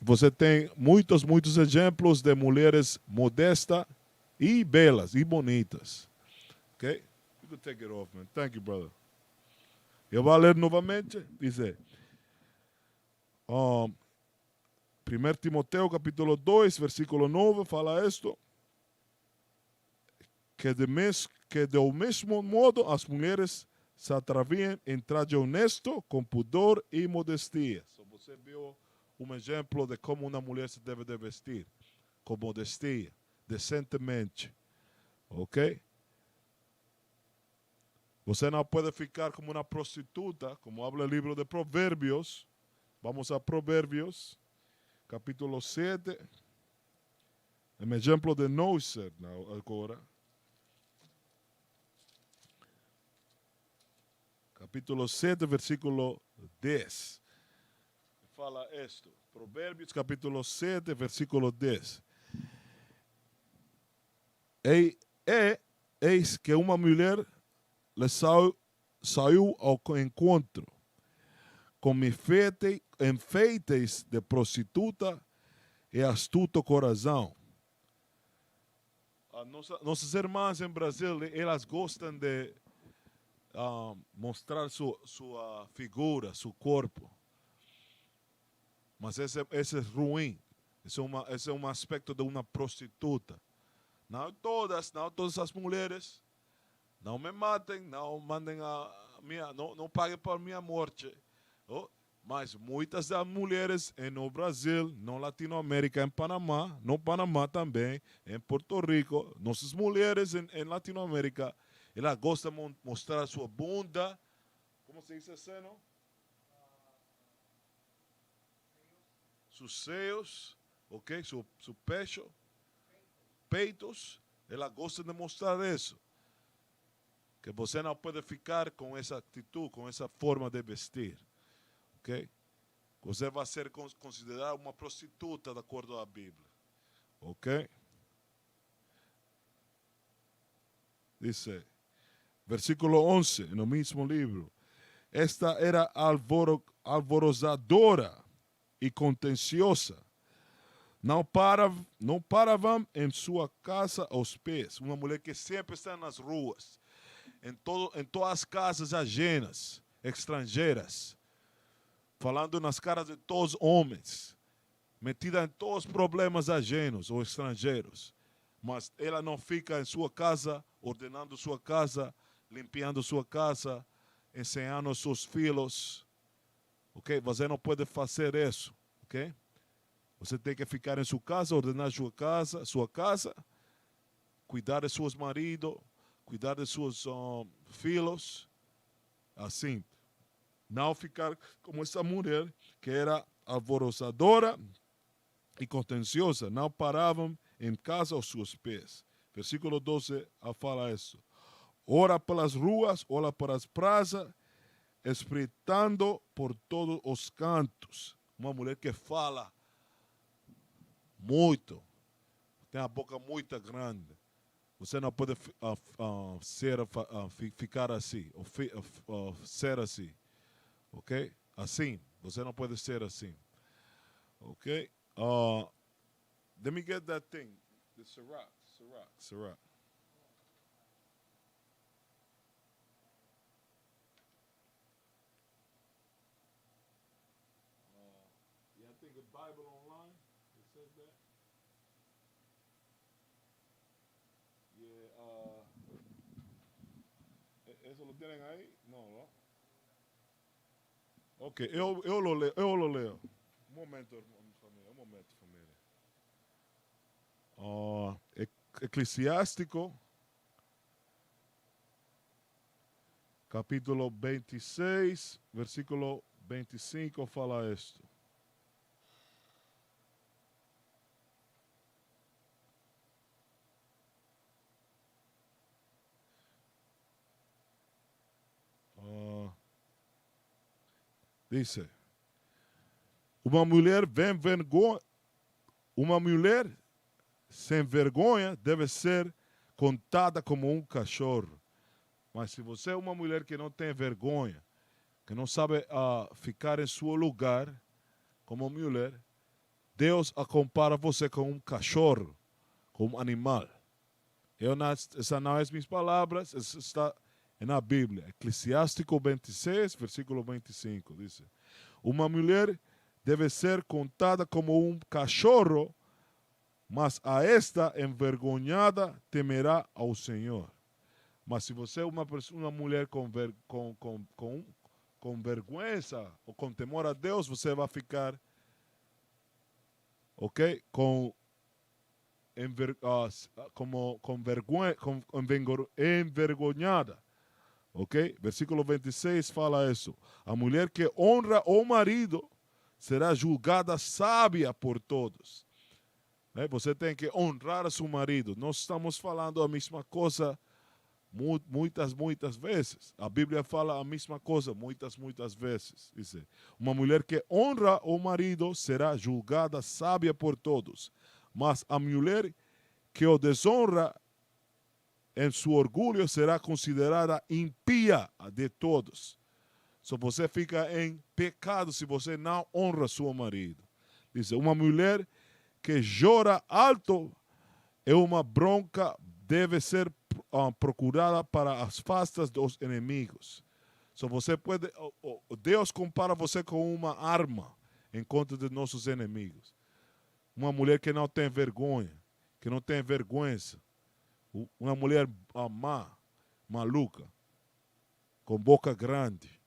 Você tem muitos exemplos de mulheres modestas e belas e bonitas. Ok? You can take it off, man. Thank you, brother. Eu vou ler novamente. Diz 1 Timoteo capítulo 2, versículo 9, fala isto. que do mesmo modo as mulheres se atreviam em traje honesto, com pudor e modestia. So, você viu exemplo de como uma mulher se deve de vestir, com modestia, decentemente. Ok? Você não pode ficar como uma prostituta, como habla o livro de Provérbios. Vamos a Provérbios, capítulo 7. Um exemplo de não ser agora. Capítulo 7, versículo 10. Fala esto. Provérbios, capítulo 7, versículo 10. Eis que uma mulher le saiu ao encontro com enfeites de prostituta e astuto coração. Nossas irmãs em Brasil, elas gostam de mostrar sua figura, seu corpo. Mas esse é ruim. Esse é um aspecto de uma prostituta. Não todas as mulheres. Não me matem, não mandem não paguem por minha morte. Oh, mas muitas das mulheres no Brasil, no Latinoamérica, em Panamá, no Panamá também, em Porto Rico, nossas mulheres em Latinoamérica, elas gostam de mostrar sua bunda. Como se diz assim, não? Sus seios, ok? Su pecho, peitos. Ela gosta de mostrar isso. Que você não pode ficar com essa atitude, com essa forma de vestir. Ok? Você vai ser considerada uma prostituta, de acordo à Bíblia. Ok? Dice, versículo 11, no mesmo livro. Esta era alvorozadora e contenciosa. Não paravam em sua casa aos pés. Uma mulher que sempre está nas ruas. Em todas as casas ajenas, estrangeiras. Falando nas caras de todos os homens. Metida em todos os problemas ajenos ou estrangeiros. Mas ela não fica em sua casa, ordenando sua casa, limpando sua casa, ensinando seus filhos. Ok? Você não pode fazer isso. Ok? Você tem que ficar em sua casa, ordenar sua casa, cuidar de seus maridos, cuidar de seus filhos. Assim. Não ficar como essa mulher que era alvoroçadora e contenciosa. Não paravam em casa aos seus pés. Versículo 12 fala isso. Ora pelas ruas, ora pelas praças, espreitando por todos os cantos. Uma mulher que fala muito, tem a boca muito grande. Você não pode ficar assim, ou ser assim. Ok? Assim, você não pode ser assim. Ok? Let me get that thing. The Ciroc. Yeah, I think the Bible online, it says that. Yeah, ¿eso lo tienen ahí? No, ¿no? Ok, eu lo leo. Um momento, família. Eclesiástico, capítulo 26, versículo 25, fala esto. Dice, uma mulher sem vergonha deve ser contada como um cachorro. Mas se você é uma mulher que não tem vergonha, que não sabe ficar em seu lugar como mulher, Deus a compara você com um cachorro, com um animal. Essas não são minhas palavras, isso está na Bíblia. Eclesiástico 26, versículo 25, diz: uma mulher deve ser contada como um cachorro mas a esta envergonhada temerá ao Senhor. Mas se você é uma mulher com vergonha ou com temor a Deus, você vai ficar, ok? Envergonhada. Ok? Versículo 26 fala isso. A mulher que honra o marido será julgada sábia por todos. Você tem que honrar a seu marido. Nós estamos falando a mesma coisa muitas vezes. A Bíblia fala a mesma coisa muitas vezes. Diz, uma mulher que honra o marido será julgada sábia por todos. Mas a mulher que o desonra em seu orgulho será considerada impia de todos. So você fica em pecado se você não honra seu marido. Diz, uma mulher que chora alto é uma bronca, deve ser procurada para as fastas dos inimigos. So você pode, Deus compara você com uma arma em contra de nossos inimigos. Uma mulher que não tem vergonha, que não tem vergonha. Uma mulher má, maluca, com boca grande.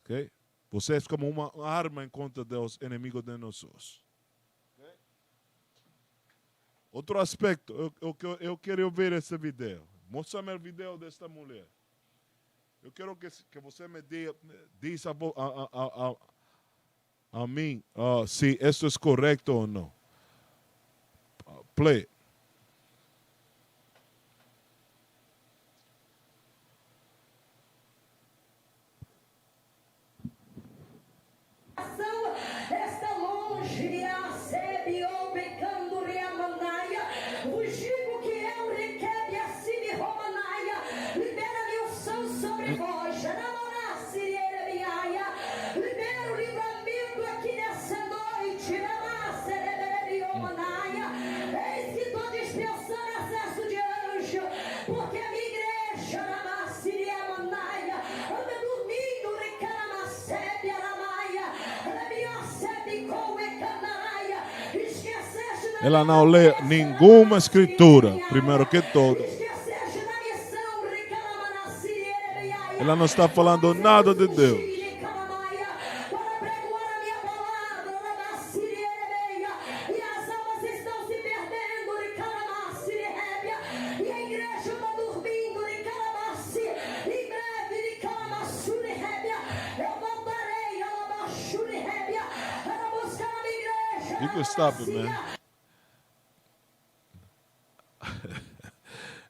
Okay? Você é como uma arma em contra dos inimigos de nós. Okay? Outro aspecto, eu quero ver esse vídeo. Mostra-me o vídeo desta mulher. Eu quero que você me diz a mim se isso é correto ou não. Play. Está longe a sebe ou pecando reamanaia. Vos digo que eu requebe a cime romanaia. Libera-me o som sobre vós. Namanasse erebiaia. Libera o livramento aqui nessa noite. Namasse erebiomanaia. Eis que estou dispensando acesso de anjo. Porque a minha igreja, namasse erebiomanaia, anda dormindo, recamassebe aramaia. Ela não lê nenhuma escritura, primeiro que tudo. Ela não está falando nada de Deus. You can stop it, man.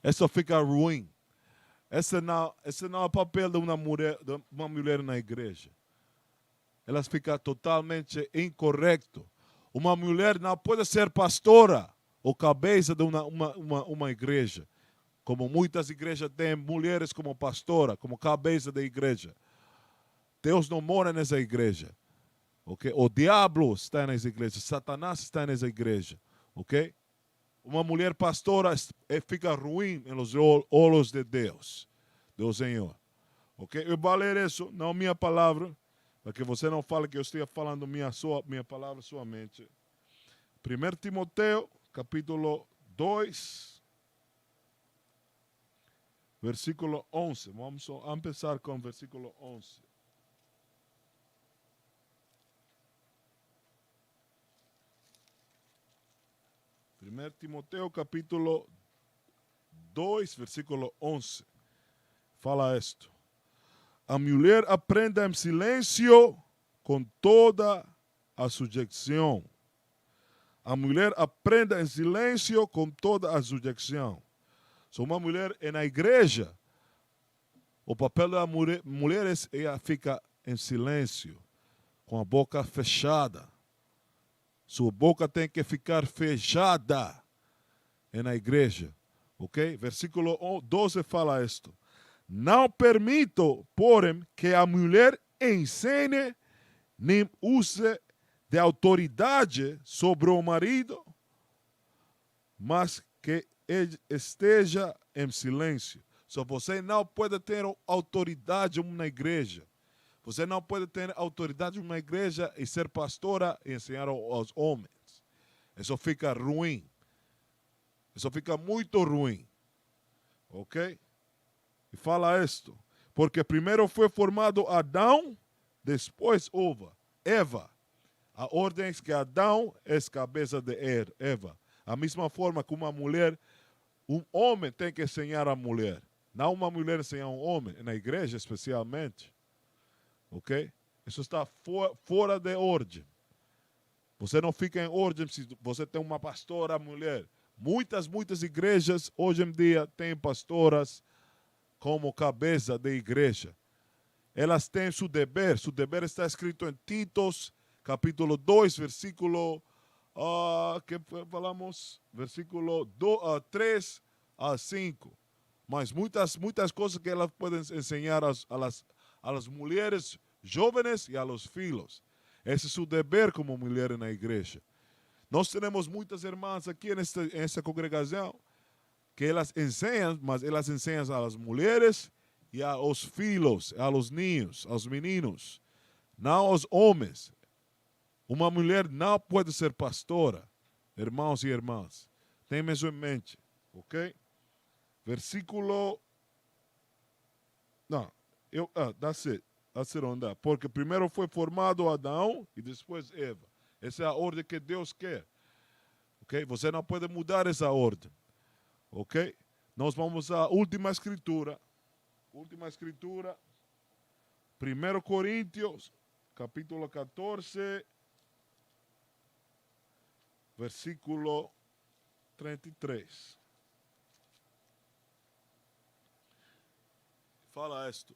Isso fica ruim. Esse não é o papel de uma mulher na igreja. Ela fica totalmente incorreto. Uma mulher não pode ser pastora ou cabeça de uma igreja. Como muitas igrejas têm mulheres como pastora, como cabeça da igreja. Deus não mora nessa igreja. Okay? O diabo está nessa igreja, Satanás está nessa igreja, ok? Uma mulher pastora fica ruim nos olhos de Deus, do Senhor, ok? Eu vou ler isso, não minha palavra, para que você não fale que eu esteja falando minha palavra somente. 1 Timoteo, capítulo 2, versículo 11. Vamos começar com o versículo 11. 1 Timoteo capítulo 2, versículo 11. Fala isto. A mulher aprenda em silêncio com toda a sujeição. A mulher aprenda em silêncio com toda a sujeição. Se uma mulher é na igreja, o papel da mulher é ela fica em silêncio, com a boca fechada. Sua boca tem que ficar fechada na igreja. Ok? Versículo 12 fala isto. Não permito, porém, que a mulher ensine nem use de autoridade sobre o marido, mas que ele esteja em silêncio. Só você não pode ter autoridade na igreja. Você não pode ter autoridade numa igreja e ser pastora e ensinar aos homens. Isso fica ruim. Isso fica muito ruim. Ok? E fala isto. Porque primeiro foi formado Adão, depois Eva. A ordem é que Adão é cabeça de Eva. A mesma forma que uma mulher, um homem tem que ensinar a mulher. Não uma mulher ensinar um homem, na igreja especialmente. Ok? Isso está fora de ordem. Você não fica em ordem se você tem uma pastora mulher. Muitas igrejas hoje em dia têm pastoras como cabeça de igreja. Elas têm seu dever está escrito em Titos, capítulo 2, versículo, que falamos? Versículo 3 a 5. Mas muitas coisas que elas podem ensinar às mulheres jovens e a los filhos. Esse é seu dever como mulher na igreja. Nós temos muitas irmãs aqui nessa congregação que elas ensinam, mas elas ensinam às mulheres e aos filhos, aos ninhos, aos meninos, não aos homens. Uma mulher não pode ser pastora, irmãos e irmãs. Tenham isso em mente, ok? Versículo... Não, that's it. Porque primeiro foi formado Adão e depois Eva. Essa é a ordem que Deus quer. Ok? Você não pode mudar essa ordem. Ok? Nós vamos à última escritura. Última escritura. 1 Coríntios, capítulo 14, versículo 33. Fala isto.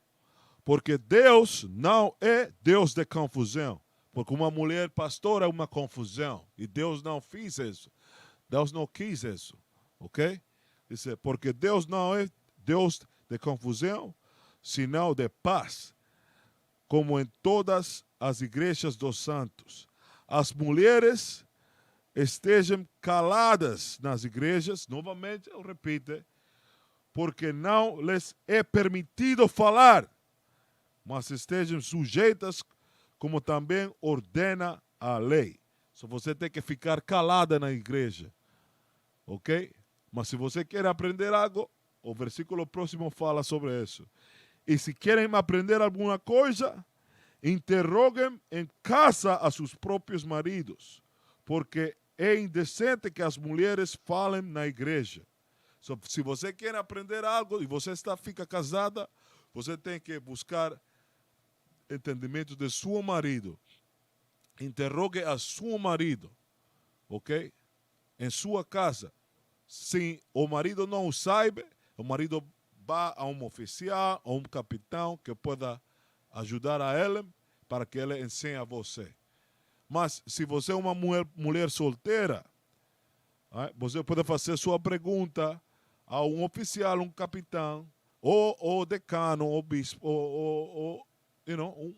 Porque Deus não é Deus de confusão. Porque uma mulher pastora é uma confusão. E Deus não fez isso. Deus não quis isso. Ok? Dice, porque Deus não é Deus de confusão, senão de paz. Como em todas as igrejas dos santos. As mulheres estejam caladas nas igrejas. Novamente, eu repito. Porque não lhes é permitido falar, mas estejam sujeitas, como também ordena a lei. Só você tem que ficar calada na igreja. Ok? Mas se você quer aprender algo, o versículo próximo fala sobre isso. E se querem aprender alguma coisa, interroguem em casa a seus próprios maridos, porque é indecente que as mulheres falem na igreja. Se você quer aprender algo e você fica casada, você tem que buscar entendimento de seu marido. Interrogue a seu marido, ok? Em sua casa. Se o marido não saiba, o marido vá a um oficial, a um capitão que pueda ajudar a ela para que ela ensine a você. Mas se você é uma mulher solteira, você pode fazer sua pergunta a um oficial, um capitão, ou decano, ou bispo, ou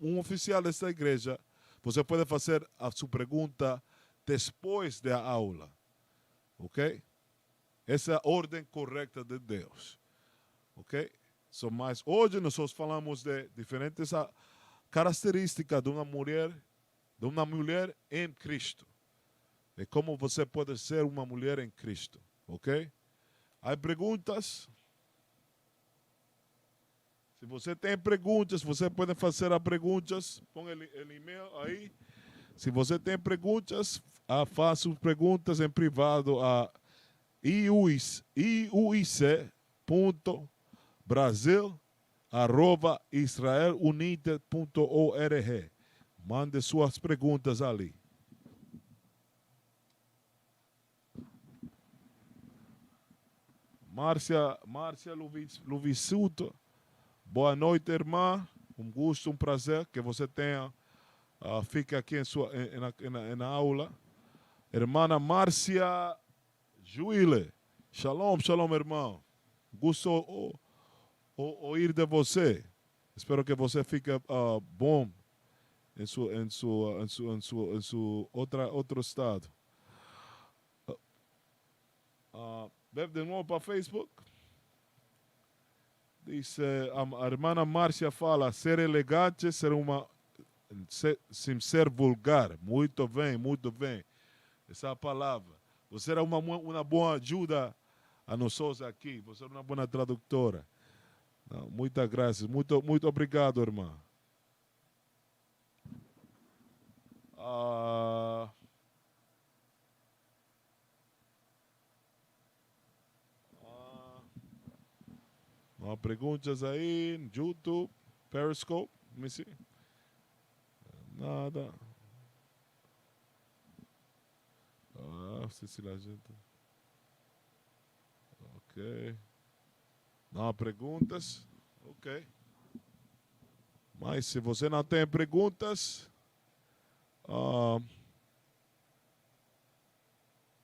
um oficial desta igreja. Você pode fazer a sua pergunta depois da aula. Ok? Essa é a ordem correta de Deus. Ok? Mas hoje nós falamos de diferentes características de uma mulher em Cristo. E como você pode ser uma mulher em Cristo. Ok? Há perguntas? Se você tem perguntas, você pode fazer as perguntas. Põe o e-mail aí. Se você tem perguntas, faça perguntas em privado a iuic.brasil@israelunited.org. Mande suas perguntas ali. Márcia Luvisuto, boa noite, irmã. Um gosto, um prazer que você tenha. Fique aqui na aula. Irmã Márcia Juile, shalom, irmão. Gosto ouvir de você. Espero que você fique bom em seu outro estado. Bebe de novo para Facebook. Diz, a irmã Márcia fala, ser elegante, sem ser vulgar. Muito bem, muito bem. Essa é a palavra. Você era uma boa ajuda a nós aqui. Você é uma boa tradutora. Não, muitas graças. Muito obrigado, irmã. Não há perguntas aí no YouTube, Periscope, let me see. Nada. Sei se a gente... Ok. Não há perguntas? Ok. Mas se você não tem perguntas,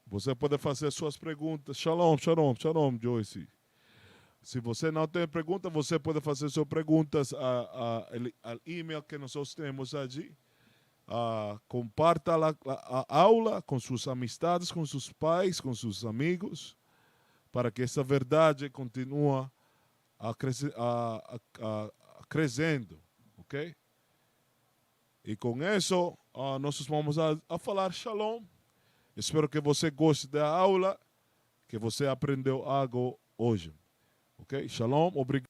você pode fazer suas perguntas. Shalom, Joyce. Se você não tem pergunta, você pode fazer suas perguntas ao e-mail que nós temos aqui. Comparta a aula com suas amistades, com seus pais, com seus amigos, para que essa verdade continue crescendo, ok? E com isso, nós vamos a falar shalom. Espero que você goste da aula, que você aprendeu algo hoje. Ok? Shalom, obrigado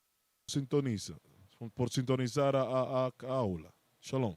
por sintonizar a aula. Shalom.